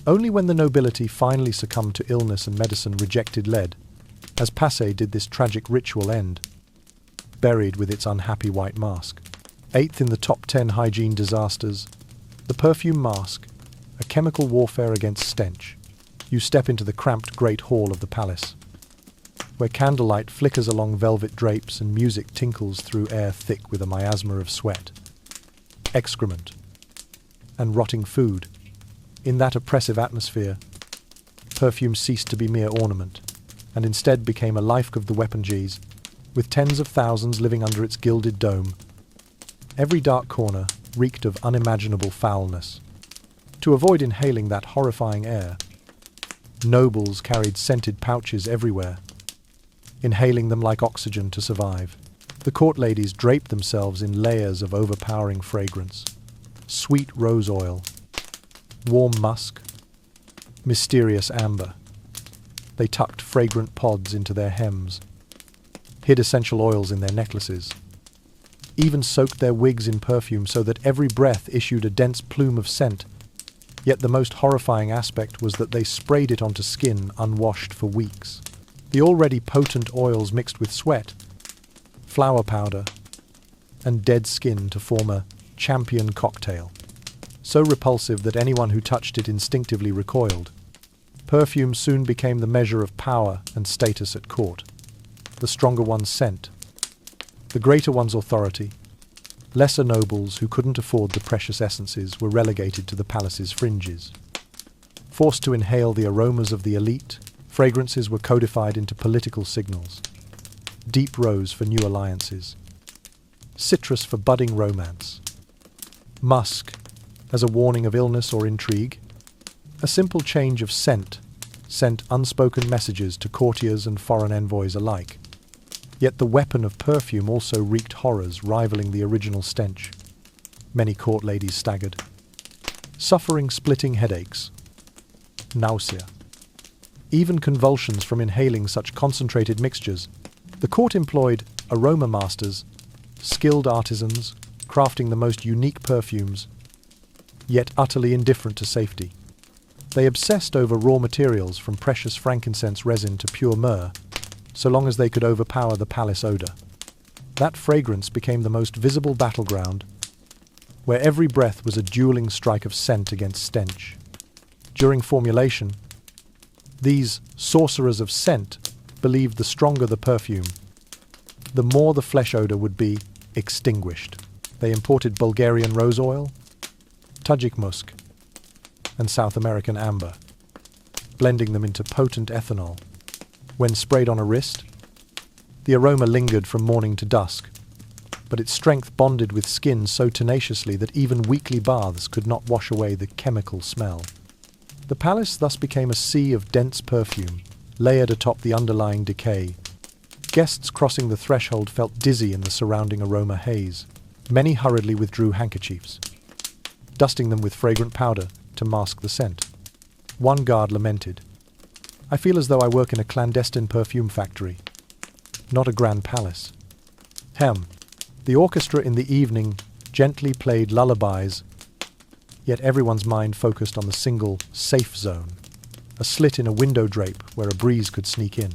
Only when the nobility finally succumbed to illness and medicine rejected lead, as Versailles did this tragic ritual end, buried with its unhappy white mask. 8th in the top 10 hygiene disasters, the perfume mask, a chemical warfare against stench. You step into the cramped great hall of the palace, where candlelight flickers along velvet drapes and music tinkles through air thick with a miasma of sweat, excrement, and rotting food. In that oppressive atmosphere, perfume ceased to be mere ornament, and instead became a life of the weaponries, with tens of thousands living under its gilded dome. Every dark corner reeked of unimaginable foulness. To avoid inhaling that horrifying air, nobles carried scented pouches everywhere, inhaling them like oxygen to survive. The court ladies draped themselves in layers of overpowering fragrance: sweet rose oil, warm musk, mysterious amber. They tucked fragrant pods into their hems, hid essential oils in their necklaces, even soaked their wigs in perfume so that every breath issued a dense plume of scent. Yet the most horrifying aspect was that they sprayed it onto skin unwashed for weeks. The already potent oils mixed with sweat, flower powder, and dead skin to form a champion cocktail, so repulsive that anyone who touched it instinctively recoiled. Perfume soon became the measure of power and status at court. The stronger one's scent, the greater one's authority. Lesser nobles who couldn't afford the precious essences were relegated to the palace's fringes. Forced to inhale the aromas of the elite, fragrances were codified into political signals. Deep rose for new alliances, citrus for budding romance, musk as a warning of illness or intrigue. A simple change of scent sent unspoken messages to courtiers and foreign envoys alike. Yet the weapon of perfume also wreaked horrors rivaling the original stench. Many court ladies staggered, suffering splitting headaches, nausea, even convulsions from inhaling such concentrated mixtures. The court employed aroma masters, skilled artisans, crafting the most unique perfumes, yet utterly indifferent to safety. They obsessed over raw materials from precious frankincense resin to pure myrrh, so long as they could overpower the palace odor. That fragrance became the most visible battleground, where every breath was a dueling strike of scent against stench. During formulation, these sorcerers of scent believed the stronger the perfume, the more the flesh odor would be extinguished. They imported Bulgarian rose oil, Tajik musk, and South American amber, blending them into potent ethanol. When sprayed on a wrist, the aroma lingered from morning to dusk, but its strength bonded with skin so tenaciously that even weekly baths could not wash away the chemical smell. The palace thus became a sea of dense perfume, layered atop the underlying decay. Guests crossing the threshold felt dizzy in the surrounding aroma haze. Many hurriedly withdrew handkerchiefs, dusting them with fragrant powder to mask the scent. One guard lamented, "I feel as though I work in a clandestine perfume factory, not a grand palace." The orchestra in the evening gently played lullabies, yet everyone's mind focused on the single safe zone, a slit in a window drape where a breeze could sneak in,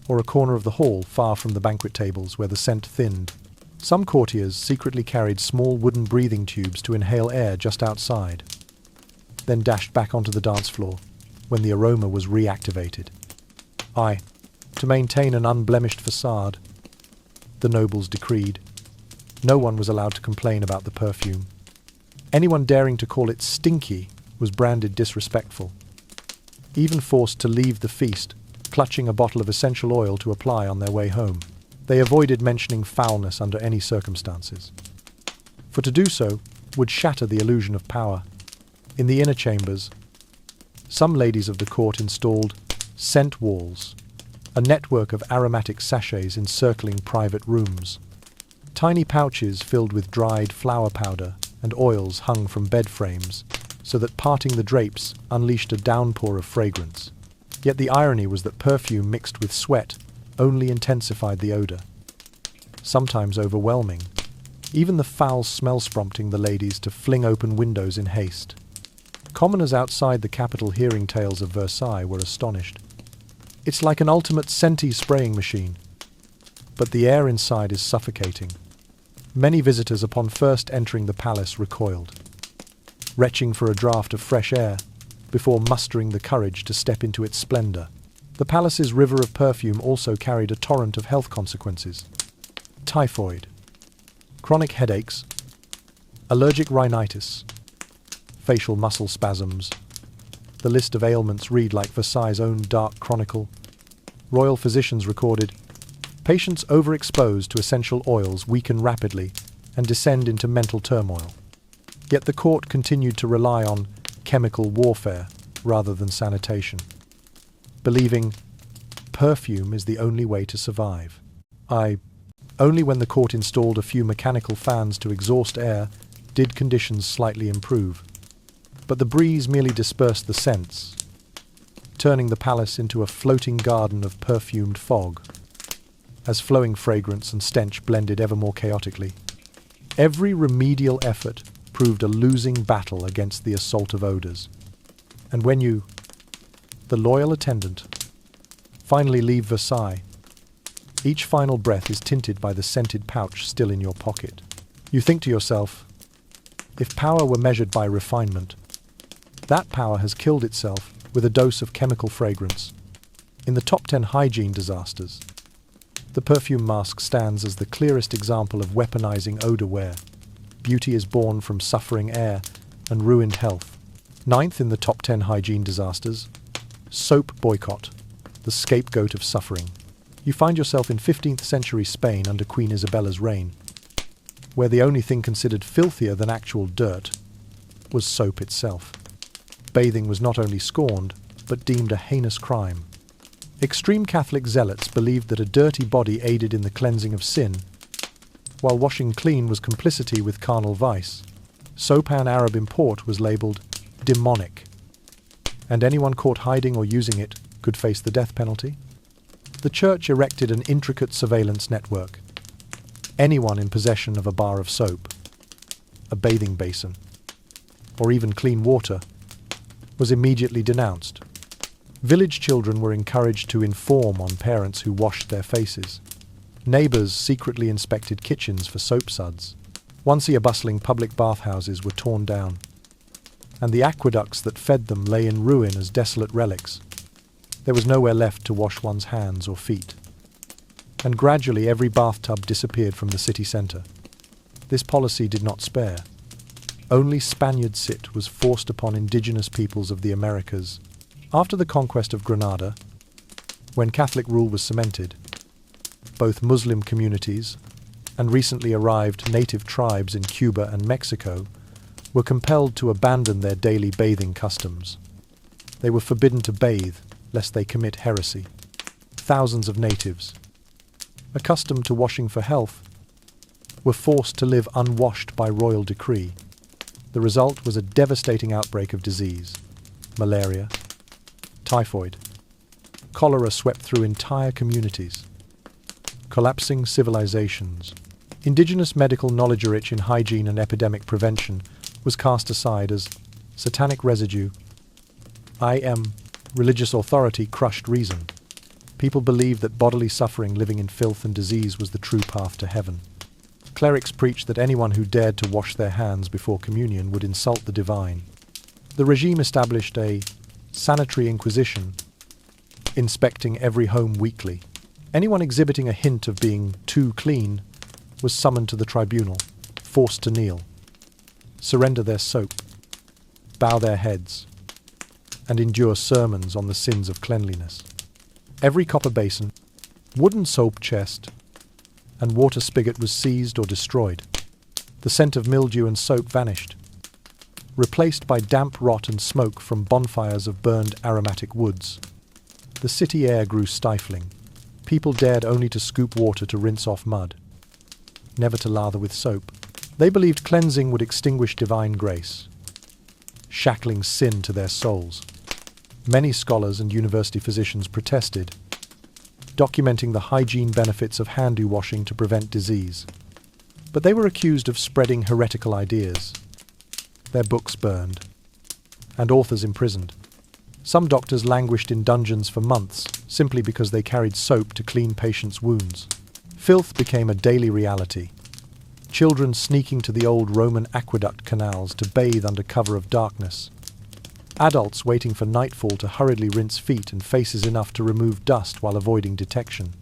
or a corner of the hall far from the banquet tables where the scent thinned. Some courtiers secretly carried small wooden breathing tubes to inhale air just outside, then dashed back onto the dance floor when the aroma was reactivated. To maintain an unblemished facade, the nobles decreed, no one was allowed to complain about the perfume. Anyone daring to call it stinky was branded disrespectful, even forced to leave the feast, clutching a bottle of essential oil to apply on their way home. They avoided mentioning foulness under any circumstances, for to do so would shatter the illusion of power. In the inner chambers, some ladies of the court installed scent walls, a network of aromatic sachets encircling private rooms. Tiny pouches filled with dried flower powder and oils hung from bed frames, so that parting the drapes unleashed a downpour of fragrance. Yet the irony was that perfume mixed with sweat only intensified the odor, sometimes overwhelming, even the foul smells prompting the ladies to fling open windows in haste. Commoners outside the capital hearing tales of Versailles were astonished. "It's like an ultimate scenty spraying machine, but the air inside is suffocating." Many visitors upon first entering the palace recoiled, retching for a draught of fresh air before mustering the courage to step into its splendor. The palace's river of perfume also carried a torrent of health consequences. Typhoid, chronic headaches, allergic rhinitis, facial muscle spasms. The list of ailments read like Versailles' own dark chronicle. Royal physicians recorded, patients overexposed to essential oils weaken rapidly and descend into mental turmoil. Yet the court continued to rely on chemical warfare rather than sanitation, believing perfume is the only way to survive. Only when the court installed a few mechanical fans to exhaust air did conditions slightly improve. But the breeze merely dispersed the scents, turning the palace into a floating garden of perfumed fog, as flowing fragrance and stench blended ever more chaotically. Every remedial effort proved a losing battle against the assault of odors. And when you, the loyal attendant, finally leave Versailles, each final breath is tinted by the scented pouch still in your pocket. You think to yourself, if power were measured by refinement, that power has killed itself with a dose of chemical fragrance. In the top 10 hygiene disasters, the perfume mask stands as the clearest example of weaponizing odor wear. Beauty is born from suffering air and ruined health. Ninth in the top 10 hygiene disasters, soap boycott, the scapegoat of suffering. You find yourself in 15th century Spain under Queen Isabella's reign, where the only thing considered filthier than actual dirt was soap itself. Bathing was not only scorned, but deemed a heinous crime. Extreme Catholic zealots believed that a dirty body aided in the cleansing of sin, while washing clean was complicity with carnal vice. Soap an Arab import was labelled demonic, and anyone caught hiding or using it could face the death penalty. The church erected an intricate surveillance network. Anyone in possession of a bar of soap, a bathing basin, or even clean water was immediately denounced. Village children were encouraged to inform on parents who washed their faces. Neighbours secretly inspected kitchens for soap suds. Once-a bustling public bathhouses were torn down, and the aqueducts that fed them lay in ruin as desolate relics. There was nowhere left to wash one's hands or feet. And gradually every bathtub disappeared from the city centre. This policy did not spare. Only Spaniard sit was forced upon indigenous peoples of the Americas. After the conquest of Granada, when Catholic rule was cemented, both Muslim communities and recently arrived native tribes in Cuba and Mexico were compelled to abandon their daily bathing customs. They were forbidden to bathe lest they commit heresy. Thousands of natives, accustomed to washing for health, were forced to live unwashed by royal decree. The result was a devastating outbreak of disease. Malaria, typhoid, cholera swept through entire communities. Collapsing civilizations. Indigenous medical knowledge rich in hygiene and epidemic prevention was cast aside as satanic residue. Religious authority crushed reason. People believed that bodily suffering living in filth and disease was the true path to heaven. Clerics preached that anyone who dared to wash their hands before communion would insult the divine. The regime established a sanitary inquisition, inspecting every home weekly. Anyone exhibiting a hint of being too clean was summoned to the tribunal, forced to kneel, surrender their soap, bow their heads, and endure sermons on the sins of cleanliness. Every copper basin, wooden soap chest, and water spigot was seized or destroyed. The scent of mildew and soap vanished, replaced by damp rot and smoke from bonfires of burned aromatic woods. The city air grew stifling. People dared only to scoop water to rinse off mud, never to lather with soap. They believed cleansing would extinguish divine grace, shackling sin to their souls. Many scholars and university physicians protested, documenting the hygiene benefits of hand washing to prevent disease. But they were accused of spreading heretical ideas. Their books burned, and authors imprisoned. Some doctors languished in dungeons for months simply because they carried soap to clean patients' wounds. Filth became a daily reality. Children sneaking to the old Roman aqueduct canals to bathe under cover of darkness. Adults waiting for nightfall to hurriedly rinse feet and faces enough to remove dust while avoiding detection.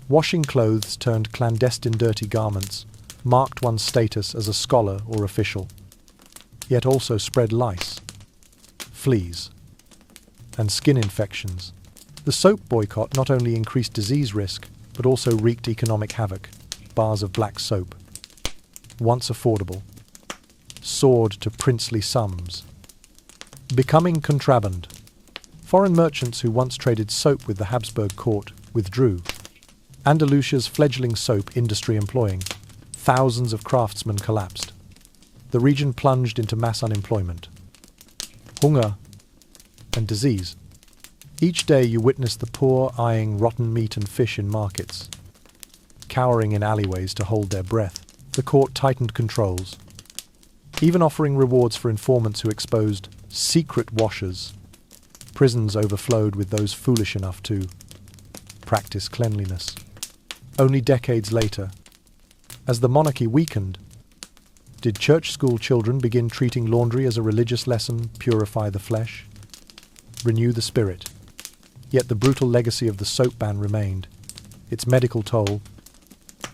Washing clothes turned clandestine dirty garments marked one's status as a scholar or official, yet also spread lice, fleas, and skin infections. The soap boycott not only increased disease risk, but also wreaked economic havoc. Bars of black soap, once affordable, soared to princely sums. Becoming contraband. Foreign merchants who once traded soap with the Habsburg court withdrew. Andalusia's fledgling soap industry employing thousands of craftsmen collapsed. The region plunged into mass unemployment, hunger, and disease. Each day you witness the poor eyeing rotten meat and fish in markets, cowering in alleyways to hold their breath. The court tightened controls, even offering rewards for informants who exposed secret washers. Prisons overflowed with those foolish enough to practice cleanliness. Only decades later, as the monarchy weakened, did church school children begin treating laundry as a religious lesson, purify the flesh, renew the spirit. Yet the brutal legacy of the soap ban remained. Its medical toll,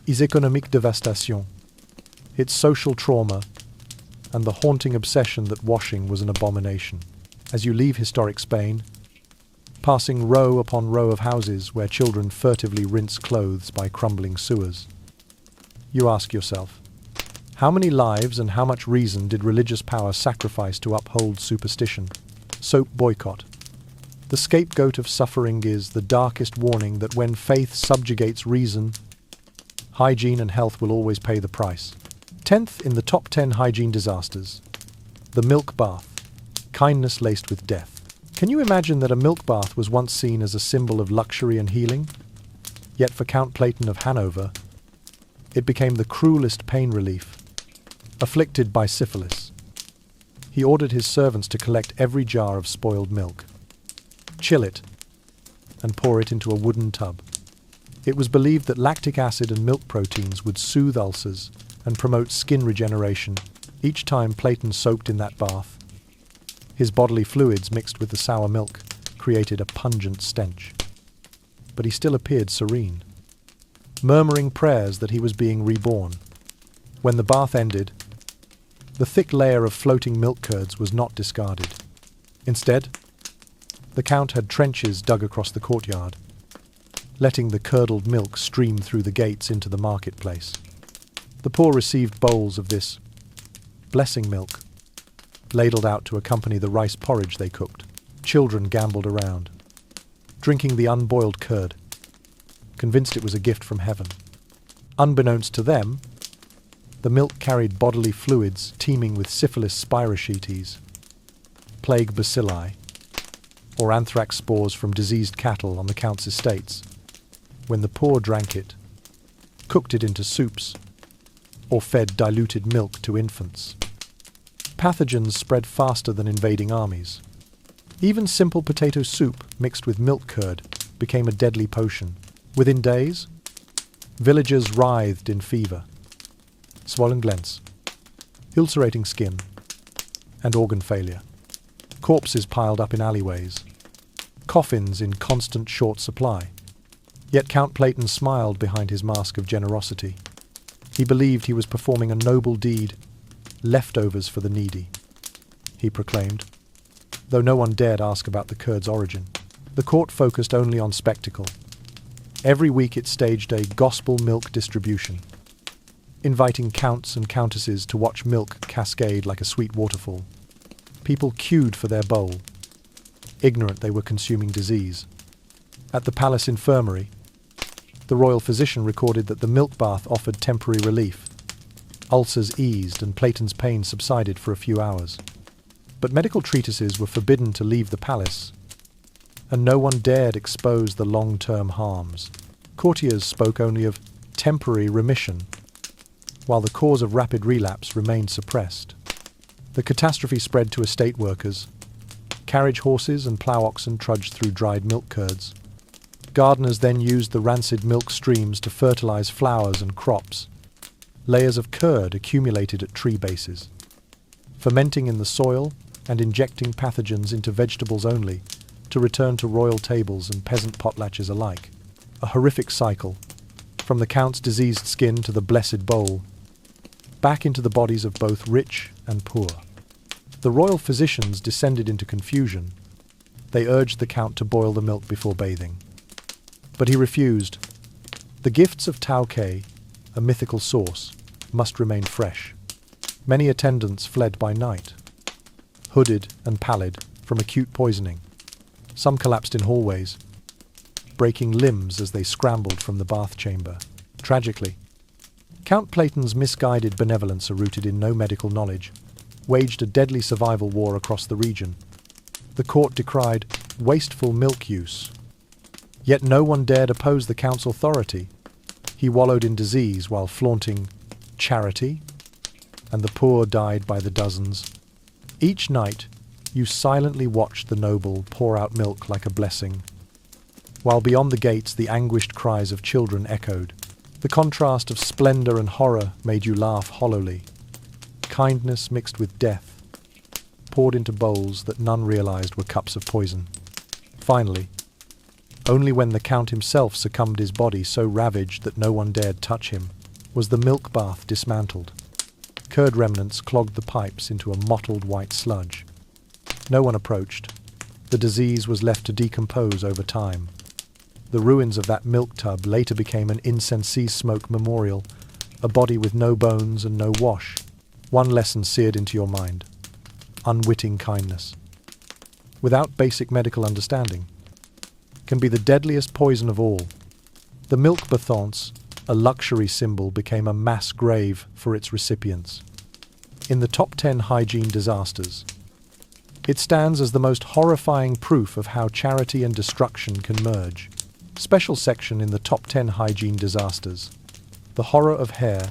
its économique dévastation, its social trauma, and the haunting obsession that washing was an abomination. As you leave historic Spain, passing row upon row of houses where children furtively rinse clothes by crumbling sewers, you ask yourself, how many lives and how much reason did religious power sacrifice to uphold superstition? Soap boycott. The scapegoat of suffering is the darkest warning that when faith subjugates reason, hygiene and health will always pay the price. 10th in the top 10 hygiene disasters. The milk bath. Kindness laced with death. Can you imagine that a milk bath was once seen as a symbol of luxury and healing? Yet for Count Platon of Hanover, it became the cruelest pain relief. Afflicted by syphilis, he ordered his servants to collect every jar of spoiled milk, chill it, and pour it into a wooden tub. It was believed that lactic acid and milk proteins would soothe ulcers and promote skin regeneration. Each time Platon soaked in that bath, his bodily fluids mixed with the sour milk created a pungent stench. But he still appeared serene, murmuring prayers that he was being reborn. When the bath ended, the thick layer of floating milk curds was not discarded. Instead, the Count had trenches dug across the courtyard, letting the curdled milk stream through the gates into the marketplace. The poor received bowls of this blessing milk, ladled out to accompany the rice porridge they cooked. Children gambled around, drinking the unboiled curd, convinced it was a gift from heaven. Unbeknownst to them, The milk carried bodily fluids teeming with syphilis spirochetes, plague bacilli, or anthrax spores from diseased cattle on the Count's estates. When the poor drank it, cooked it into soups, or fed diluted milk to infants, pathogens spread faster than invading armies. Even simple potato soup mixed with milk curd became a deadly potion. Within days, villagers writhed in fever, swollen glents, ulcerating skin, and organ failure. Corpses piled up in alleyways, coffins in constant short supply. Yet Count Platon smiled behind his mask of generosity. He believed he was performing a noble deed, leftovers for the needy, he proclaimed, though no one dared ask about the curd's origin. The court focused only on spectacle. Every week it staged a gospel milk distribution, inviting counts and countesses to watch milk cascade like a sweet waterfall. People queued for their bowl, ignorant they were consuming disease. At the palace infirmary, the royal physician recorded that the milk bath offered temporary relief. Ulcers eased and Platon's pain subsided for a few hours. But medical treatises were forbidden to leave the palace, and no one dared expose the long-term harms. Courtiers spoke only of temporary remission, while the cause of rapid relapse remained suppressed. The catastrophe spread to estate workers. Carriage horses and plough oxen trudged through dried milk curds. Gardeners then used the rancid milk streams to fertilize flowers and crops. Layers of curd accumulated at tree bases, fermenting in the soil and injecting pathogens into vegetables only, to return to royal tables and peasant potlatches alike. A horrific cycle, from the Count's diseased skin to the blessed bowl, back into the bodies of both rich and poor. The royal physicians descended into confusion. They urged the Count to boil the milk before bathing. But he refused. The gifts of Tauke, a mythical source, must remain fresh. Many attendants fled by night, hooded and pallid from acute poisoning. Some collapsed in hallways, breaking limbs as they scrambled from the bath chamber. Tragically, Count Platon's misguided benevolence, rooted in no medical knowledge, waged a deadly survival war across the region. The court decried wasteful milk use. Yet no one dared oppose the Count's authority. He wallowed in disease while flaunting charity, and the poor died by the dozens. Each night, you silently watched the noble pour out milk like a blessing, while beyond the gates the anguished cries of children echoed. The contrast of splendor and horror made you laugh hollowly. Kindness mixed with death, poured into bowls that none realized were cups of poison. Finally, only when the Count himself succumbed, his body so ravaged that no one dared touch him, was the milk bath dismantled. Curd remnants clogged the pipes into a mottled white sludge. No one approached. The disease was left to decompose over time. The ruins of that milk tub later became an incense smoke memorial, a body with no bones and no wash. One lesson seared into your mind: unwitting kindness, without basic medical understanding, can be the deadliest poison of all. The milk bathance, a luxury symbol, became a mass grave for its recipients. In the top 10 hygiene disasters, it stands as the most horrifying proof of how charity and destruction can merge. Special section in the top 10 hygiene disasters: the horror of hair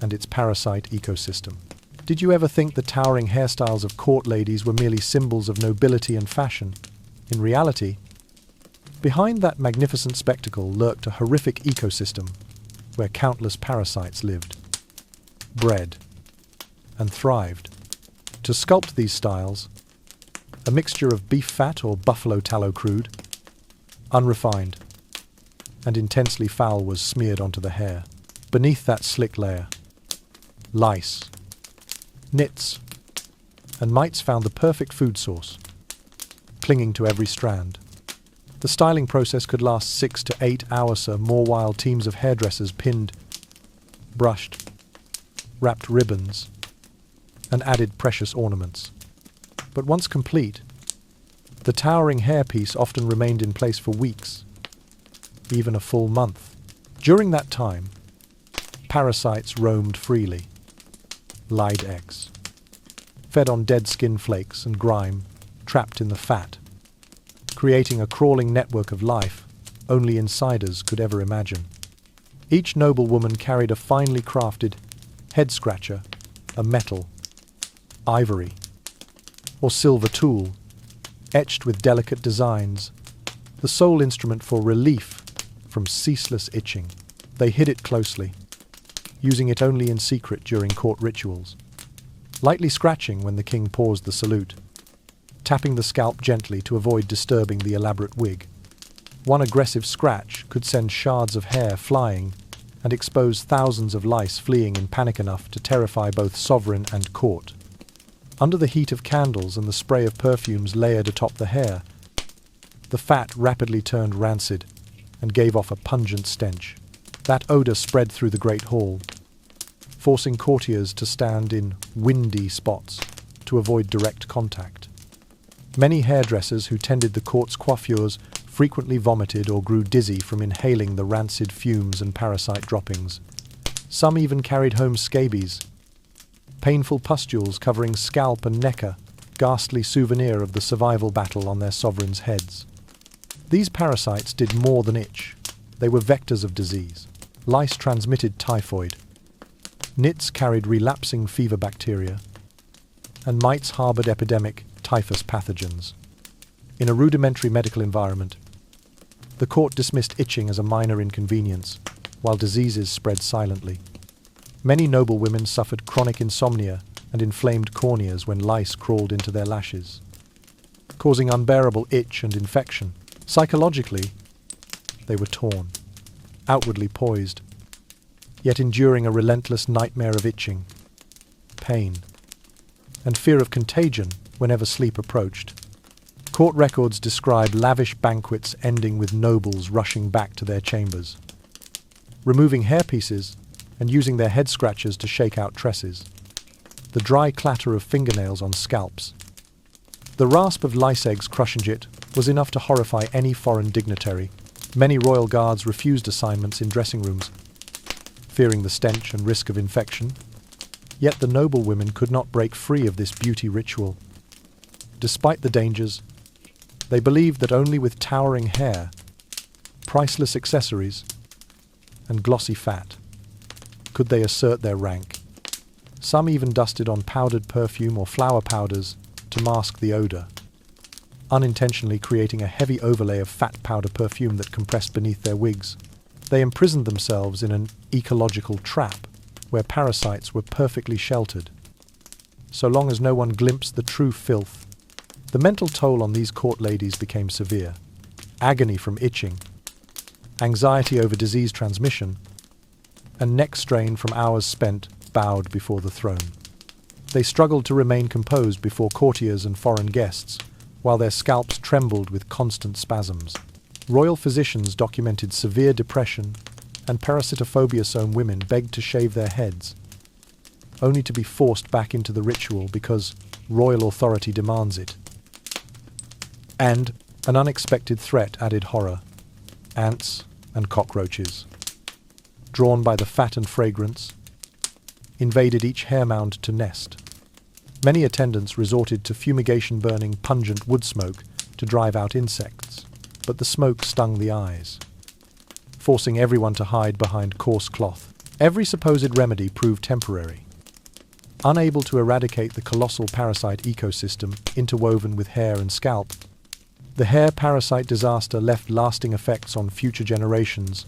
and its parasite ecosystem. Did you ever think the towering hairstyles of court ladies were merely symbols of nobility and fashion? In reality, behind that magnificent spectacle lurked a horrific ecosystem where countless parasites lived, bred, and thrived. To sculpt these styles, a mixture of beef fat or buffalo tallow crude, unrefined, and intensely foul, was smeared onto the hair. Beneath that slick layer, lice, nits, and mites found the perfect food source, clinging to every strand. The styling process could last 6 to 8 hours or more, while teams of hairdressers pinned, brushed, wrapped ribbons, and added precious ornaments. But once complete, the towering hairpiece often remained in place for weeks, even a full month. During that time, parasites roamed freely. lice, fed on dead skin flakes and grime, trapped in the fat, creating a crawling network of life only insiders could ever imagine. Each noble woman carried a finely crafted head scratcher, a metal, ivory, or silver tool, etched with delicate designs, the sole instrument for relief from ceaseless itching. They hid it closely, using it only in secret during court rituals, lightly scratching when the king paused the salute, tapping the scalp gently to avoid disturbing the elaborate wig. One aggressive scratch could send shards of hair flying and expose thousands of lice fleeing in panic enough to terrify both sovereign and court. Under the heat of candles and the spray of perfumes layered atop the hair, the fat rapidly turned rancid and gave off a pungent stench. That odor spread through the great hall, forcing courtiers to stand in windy spots to avoid direct contact. Many hairdressers who tended the court's coiffures frequently vomited or grew dizzy from inhaling the rancid fumes and parasite droppings. Some even carried home scabies, painful pustules covering scalp and neck, a ghastly souvenir of the survival battle on their sovereigns' heads. These parasites did more than itch. They were vectors of disease. Lice transmitted typhoid. Nits carried relapsing fever bacteria, and mites harbored epidemic typhus pathogens. In a rudimentary medical environment, the court dismissed itching as a minor inconvenience, while diseases spread silently. Many noble women suffered chronic insomnia and inflamed corneas when lice crawled into their lashes, causing unbearable itch and infection. Psychologically, they were torn, outwardly poised, yet enduring a relentless nightmare of itching, pain, and fear of contagion whenever sleep approached. Court records describe lavish banquets ending with nobles rushing back to their chambers, removing hairpieces and using their head scratchers to shake out tresses, the dry clatter of fingernails on scalps. The rasp of lice eggs crushing it was enough to horrify any foreign dignitary. Many royal guards refused assignments in dressing rooms, fearing the stench and risk of infection. Yet the noble women could not break free of this beauty ritual. Despite the dangers, they believed that only with towering hair, priceless accessories, and glossy fat could they assert their rank. Some even dusted on powdered perfume or flower powders to mask the odor, unintentionally creating a heavy overlay of fat powder perfume that compressed beneath their wigs. They imprisoned themselves in an ecological trap where parasites were perfectly sheltered, so long as no one glimpsed the true filth. The mental toll on these court ladies became severe. Agony from itching, anxiety over disease transmission, and neck strain from hours spent bowed before the throne. They struggled to remain composed before courtiers and foreign guests, while their scalps trembled with constant spasms. Royal physicians documented severe depression, and parasitophobia-sown women begged to shave their heads, only to be forced back into the ritual because royal authority demands it. And an unexpected threat added horror: ants and cockroaches, drawn by the fat and fragrance, invaded each hair mound to nest. Many attendants resorted to fumigation, burning pungent wood smoke to drive out insects, but the smoke stung the eyes, forcing everyone to hide behind coarse cloth. Every supposed remedy proved temporary, unable to eradicate the colossal parasite ecosystem interwoven with hair and scalp. The hair parasite disaster left lasting effects on future generations.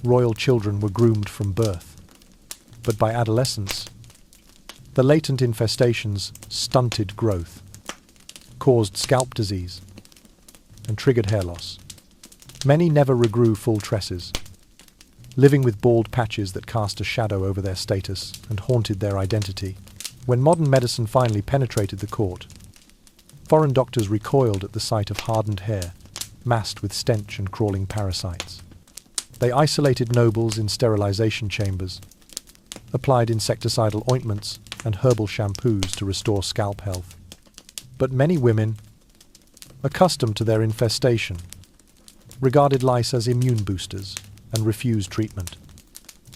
Royal children were groomed from birth, but by adolescence, the latent infestations stunted growth, caused scalp disease, and triggered hair loss. Many never regrew full tresses, living with bald patches that cast a shadow over their status and haunted their identity. When modern medicine finally penetrated the court, foreign doctors recoiled at the sight of hardened hair, massed with stench and crawling parasites. They isolated nobles in sterilization chambers, applied insecticidal ointments and herbal shampoos to restore scalp health. But many women, accustomed to their infestation, regarded lice as immune boosters and refused treatment.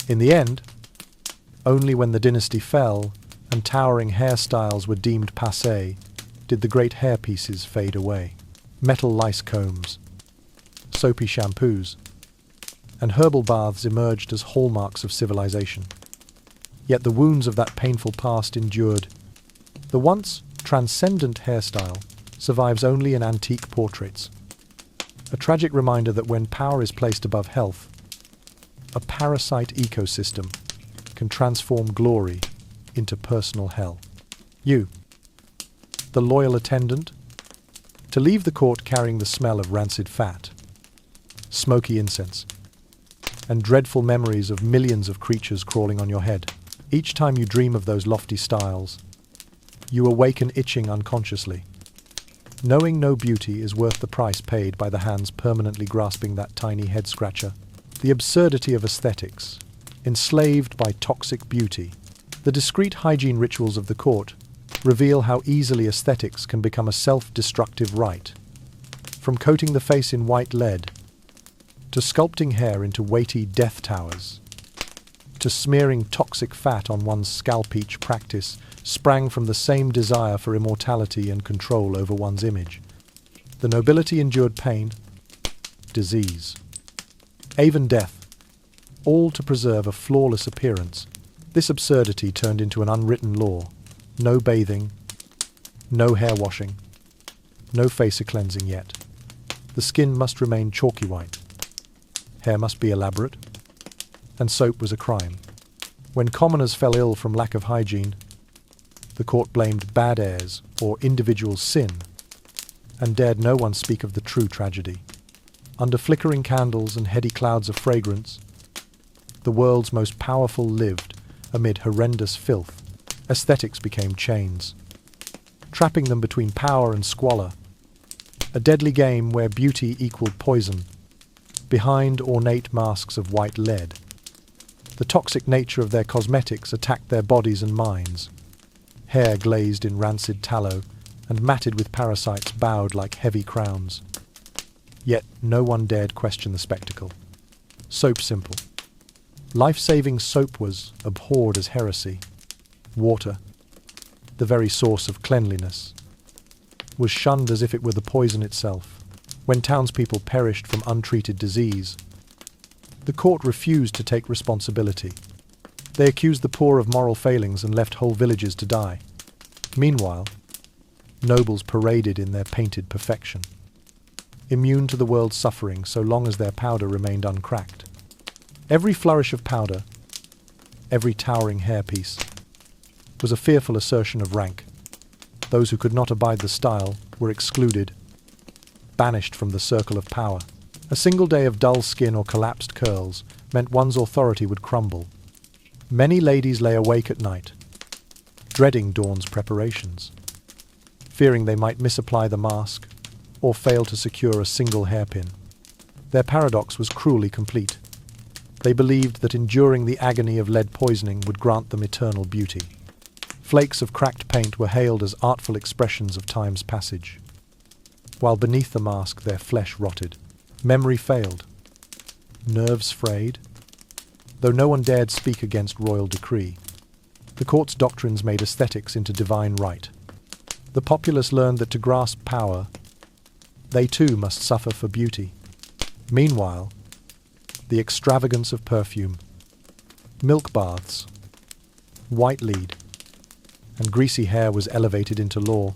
In the end, only when the dynasty fell and towering hairstyles were deemed passé, did the great hairpieces fade away. Metal lice combs, soapy shampoos, and herbal baths emerged as hallmarks of civilization. Yet the wounds of that painful past endured. The once transcendent hairstyle survives only in antique portraits. A tragic reminder that when power is placed above health, a parasite ecosystem can transform glory into personal hell. You, the loyal attendant, to leave the court carrying the smell of rancid fat, smoky incense, and dreadful memories of millions of creatures crawling on your head. Each time you dream of those lofty styles, you awaken itching unconsciously, knowing no beauty is worth the price paid by the hands permanently grasping that tiny head scratcher. The absurdity of aesthetics, enslaved by toxic beauty. The discreet hygiene rituals of the court reveal how easily aesthetics can become a self-destructive rite. From coating the face in white lead, to sculpting hair into weighty death towers, to smearing toxic fat on one's scalp, each practice sprang from the same desire for immortality and control over one's image. The nobility endured pain, disease, even death, all to preserve a flawless appearance. This absurdity turned into an unwritten law. No bathing, no hair washing, no facial cleansing yet. The skin must remain chalky white. Hair must be elaborate, and soap was a crime. When commoners fell ill from lack of hygiene, the court blamed bad airs or individual sin, and dared no one speak of the true tragedy. Under flickering candles and heady clouds of fragrance, the world's most powerful lived amid horrendous filth. Aesthetics became chains, trapping them between power and squalor, a deadly game where beauty equaled poison, behind ornate masks of white lead. The toxic nature of their cosmetics attacked their bodies and minds. Hair glazed in rancid tallow and matted with parasites bowed like heavy crowns. Yet no one dared question the spectacle. Soap simple. Life-saving soap was abhorred as heresy. Water, the very source of cleanliness, was shunned as if it were the poison itself. When townspeople perished from untreated disease, the court refused to take responsibility. They accused the poor of moral failings and left whole villages to die. Meanwhile, nobles paraded in their painted perfection, immune to the world's suffering so long as their powder remained uncracked. Every flourish of powder, every towering hairpiece, was a fearful assertion of rank. Those who could not abide the style were excluded, banished from the circle of power. A single day of dull skin or collapsed curls meant one's authority would crumble. Many ladies lay awake at night, dreading dawn's preparations, fearing they might misapply the mask or fail to secure a single hairpin. Their paradox was cruelly complete. They believed that enduring the agony of lead poisoning would grant them eternal beauty. Flakes of cracked paint were hailed as artful expressions of time's passage, while beneath the mask their flesh rotted. Memory failed, nerves frayed. Though no one dared speak against royal decree, the court's doctrines made aesthetics into divine right. The populace learned that to grasp power, they too must suffer for beauty. Meanwhile, the extravagance of perfume, milk baths, white lead, and greasy hair was elevated into law.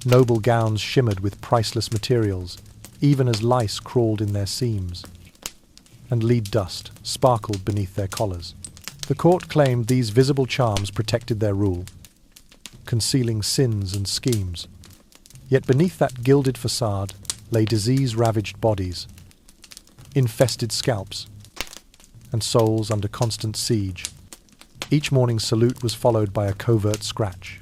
Noble gowns shimmered with priceless materials, even as lice crawled in their seams, and lead dust sparkled beneath their collars. The court claimed these visible charms protected their rule, concealing sins and schemes. Yet beneath that gilded facade lay disease-ravaged bodies, infested scalps, and souls under constant siege. Each morning's salute was followed by a covert scratch,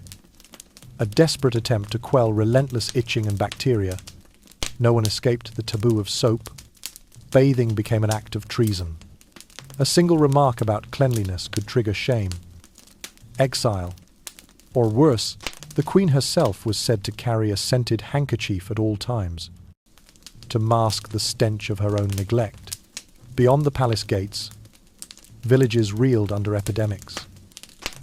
a desperate attempt to quell relentless itching and bacteria. No one escaped the taboo of soap. Bathing became an act of treason. A single remark about cleanliness could trigger shame, exile, or worse, the queen herself was said to carry a scented handkerchief at all times, to mask the stench of her own neglect. Beyond the palace gates, villages reeled under epidemics.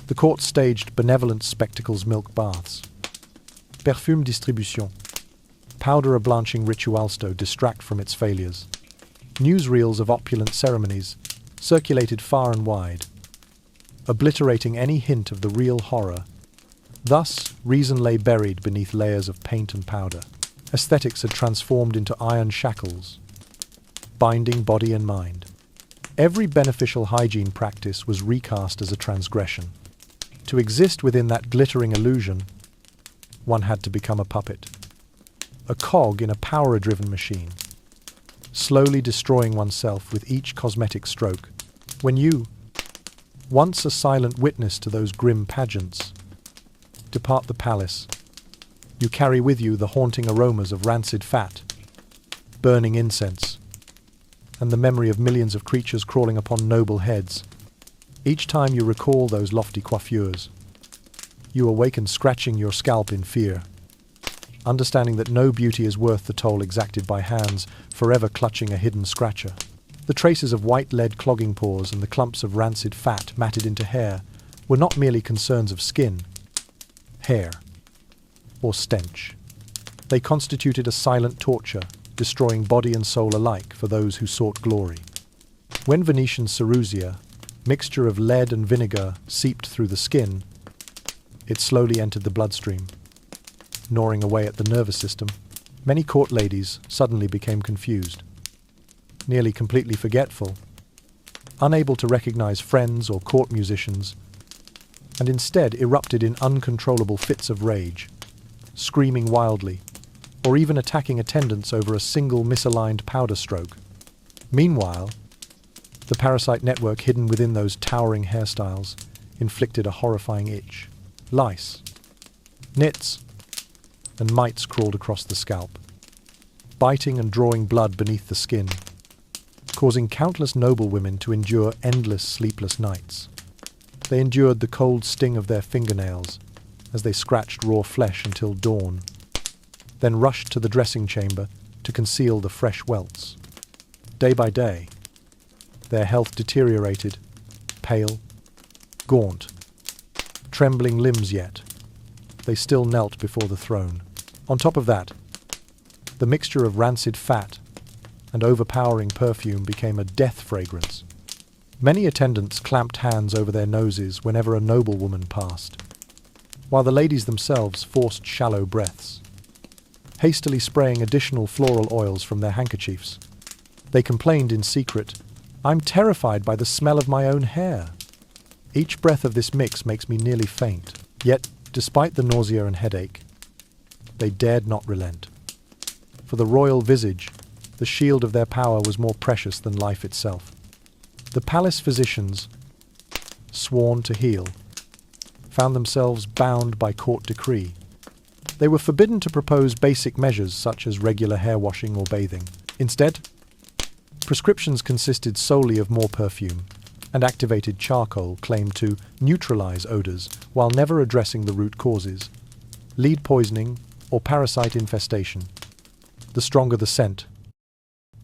The court staged benevolent spectacles milk baths. Perfume distribution. Powder a blanching ritualsto distract from its failures. Newsreels of opulent ceremonies circulated far and wide, obliterating any hint of the real horror. Thus, reason lay buried beneath layers of paint and powder. Aesthetics had transformed into iron shackles, binding body and mind. Every beneficial hygiene practice was recast as a transgression. To exist within that glittering illusion, one had to become a puppet, a cog in a power-driven machine, slowly destroying oneself with each cosmetic stroke. When you, once a silent witness to those grim pageants, depart the palace, you carry with you the haunting aromas of rancid fat, burning incense, and the memory of millions of creatures crawling upon noble heads. Each time you recall those lofty coiffures, you awaken scratching your scalp in fear, understanding that no beauty is worth the toll exacted by hands forever clutching a hidden scratcher. The traces of white lead clogging pores and the clumps of rancid fat matted into hair were not merely concerns of skin, hair, or stench. They constituted a silent torture, destroying body and soul alike for those who sought glory. When Venetian ceruse, mixture of lead and vinegar, seeped through the skin, it slowly entered the bloodstream, gnawing away at the nervous system. Many court ladies suddenly became confused, nearly completely forgetful, unable to recognize friends or court musicians, and instead erupted in uncontrollable fits of rage, screaming wildly, or even attacking attendants over a single misaligned powder stroke. Meanwhile, the parasite network hidden within those towering hairstyles inflicted a horrifying itch. Lice, nits, and mites crawled across the scalp, biting and drawing blood beneath the skin, causing countless noblewomen to endure endless sleepless nights. They endured the cold sting of their fingernails as they scratched raw flesh until dawn, then rushed to the dressing chamber to conceal the fresh welts. Day by day, their health deteriorated, pale, gaunt, trembling limbs yet, they still knelt before the throne. On top of that, the mixture of rancid fat and overpowering perfume became a death fragrance. Many attendants clamped hands over their noses whenever a noblewoman passed, while the ladies themselves forced shallow breaths, hastily spraying additional floral oils from their handkerchiefs. They complained in secret, "I'm terrified by the smell of my own hair. Each breath of this mix makes me nearly faint." Yet, despite the nausea and headache, they dared not relent. For the royal visage, the shield of their power was more precious than life itself. The palace physicians, sworn to heal, found themselves bound by court decree. They were forbidden to propose basic measures such as regular hair washing or bathing. Instead, prescriptions consisted solely of more perfume, and activated charcoal claimed to neutralize odors while never addressing the root causes, lead poisoning or parasite infestation. The stronger the scent,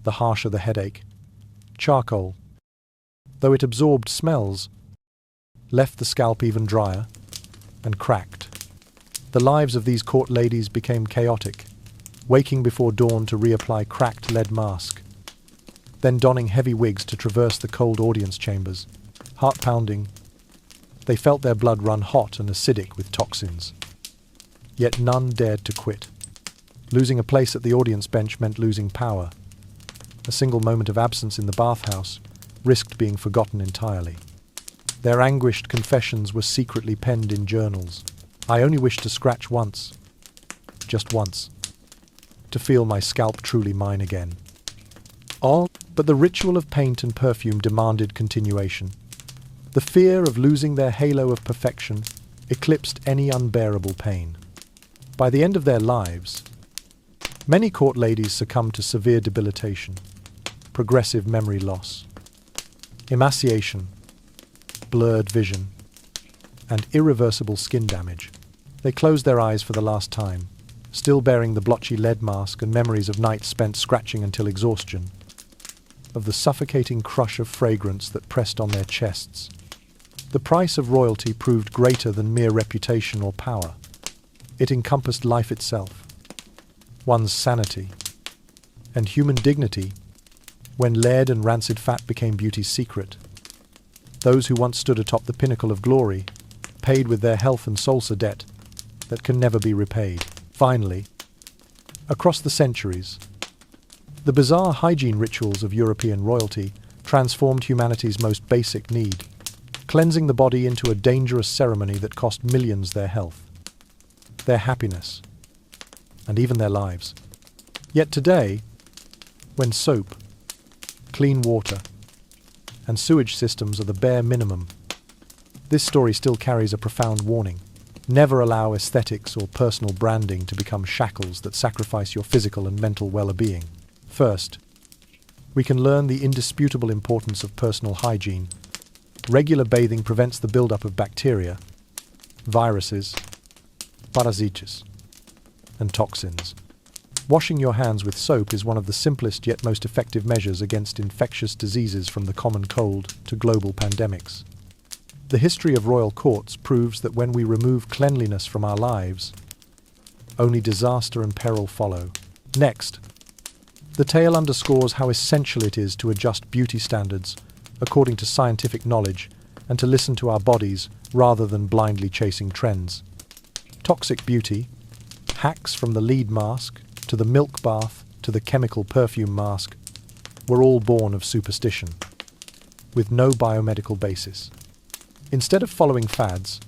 the harsher the headache. Charcoal, though it absorbed smells, left the scalp even drier and cracked. The lives of these court ladies became chaotic, waking before dawn to reapply cracked lead mask, then donning heavy wigs to traverse the cold audience chambers. Heart pounding, they felt their blood run hot and acidic with toxins. Yet none dared to quit. Losing a place at the audience bench meant losing power. A single moment of absence in the bathhouse risked being forgotten entirely. Their anguished confessions were secretly penned in journals. "I only wish to scratch once, just once, to feel my scalp truly mine again." But the ritual of paint and perfume demanded continuation. The fear of losing their halo of perfection eclipsed any unbearable pain. By the end of their lives, many court ladies succumbed to severe debilitation, progressive memory loss, emaciation, blurred vision, and irreversible skin damage. They closed their eyes for the last time, still bearing the blotchy lead mask and memories of nights spent scratching until exhaustion, of the suffocating crush of fragrance that pressed on their chests, The price of royalty proved greater than mere reputation or power. It encompassed life itself, one's sanity, and human dignity when lead and rancid fat became beauty's secret. Those who once stood atop the pinnacle of glory paid with their health and souls a debt that can never be repaid. Finally, across the centuries, the bizarre hygiene rituals of European royalty transformed humanity's most basic need, cleansing the body into a dangerous ceremony that cost millions their health, their happiness, and even their lives. Yet today, when soap, clean water, and sewage systems are the bare minimum, this story still carries a profound warning. Never allow aesthetics or personal branding to become shackles that sacrifice your physical and mental well-being. First, we can learn the indisputable importance of personal hygiene. Regular bathing prevents the buildup of bacteria, viruses, parasites, and toxins. Washing your hands with soap is one of the simplest yet most effective measures against infectious diseases, from the common cold to global pandemics. The history of royal courts proves that when we remove cleanliness from our lives, only disaster and peril follow. Next, the tale underscores how essential it is to adjust beauty standards according to scientific knowledge and to listen to our bodies rather than blindly chasing trends. Toxic beauty, hacks from the lead mask to the milk bath to the chemical perfume mask, were all born of superstition, with no biomedical basis. Instead of following fads,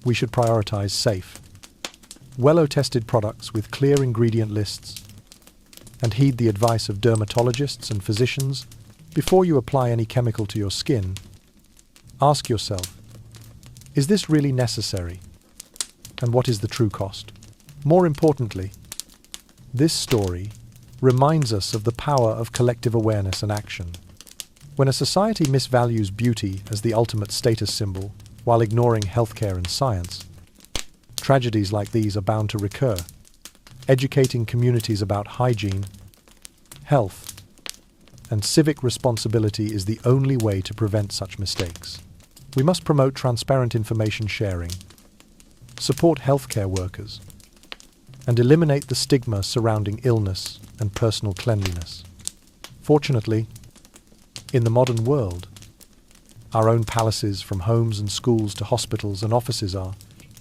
we should prioritize safe, well-tested products with clear ingredient lists, and heed the advice of dermatologists and physicians. Before you apply any chemical to your skin, ask yourself, is this really necessary? And what is the true cost? More importantly, this story reminds us of the power of collective awareness and action. When a society misvalues beauty as the ultimate status symbol while ignoring healthcare and science, tragedies like these are bound to recur. Educating communities about hygiene, health, and civic responsibility is the only way to prevent such mistakes. We must promote transparent information sharing, support healthcare workers, and eliminate the stigma surrounding illness and personal cleanliness. Fortunately, in the modern world, our own palaces, from homes and schools to hospitals and offices, are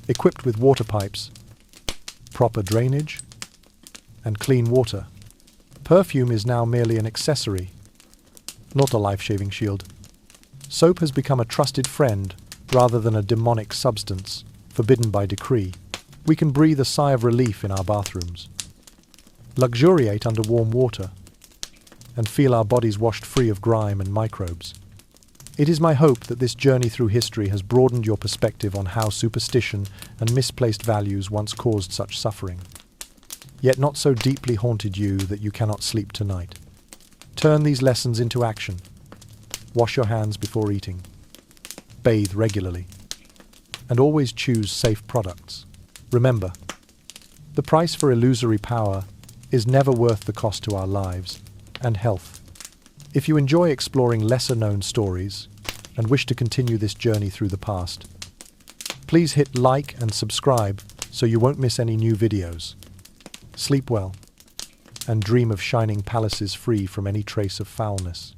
equipped with water pipes, proper drainage, and clean water. Perfume is now merely an accessory, not a life-saving shield. Soap has become a trusted friend rather than a demonic substance forbidden by decree. We can breathe a sigh of relief in our bathrooms, luxuriate under warm water, and feel our bodies washed free of grime and microbes. It is my hope that this journey through history has broadened your perspective on how superstition and misplaced values once caused such suffering, yet not so deeply haunted you that you cannot sleep tonight. Turn these lessons into action. Wash your hands before eating, bathe regularly, and always choose safe products. Remember, the price for illusory power is never worth the cost to our lives and health. If you enjoy exploring lesser-known stories and wish to continue this journey through the past, please hit like and subscribe so you won't miss any new videos. Sleep well, and dream of shining palaces free from any trace of foulness.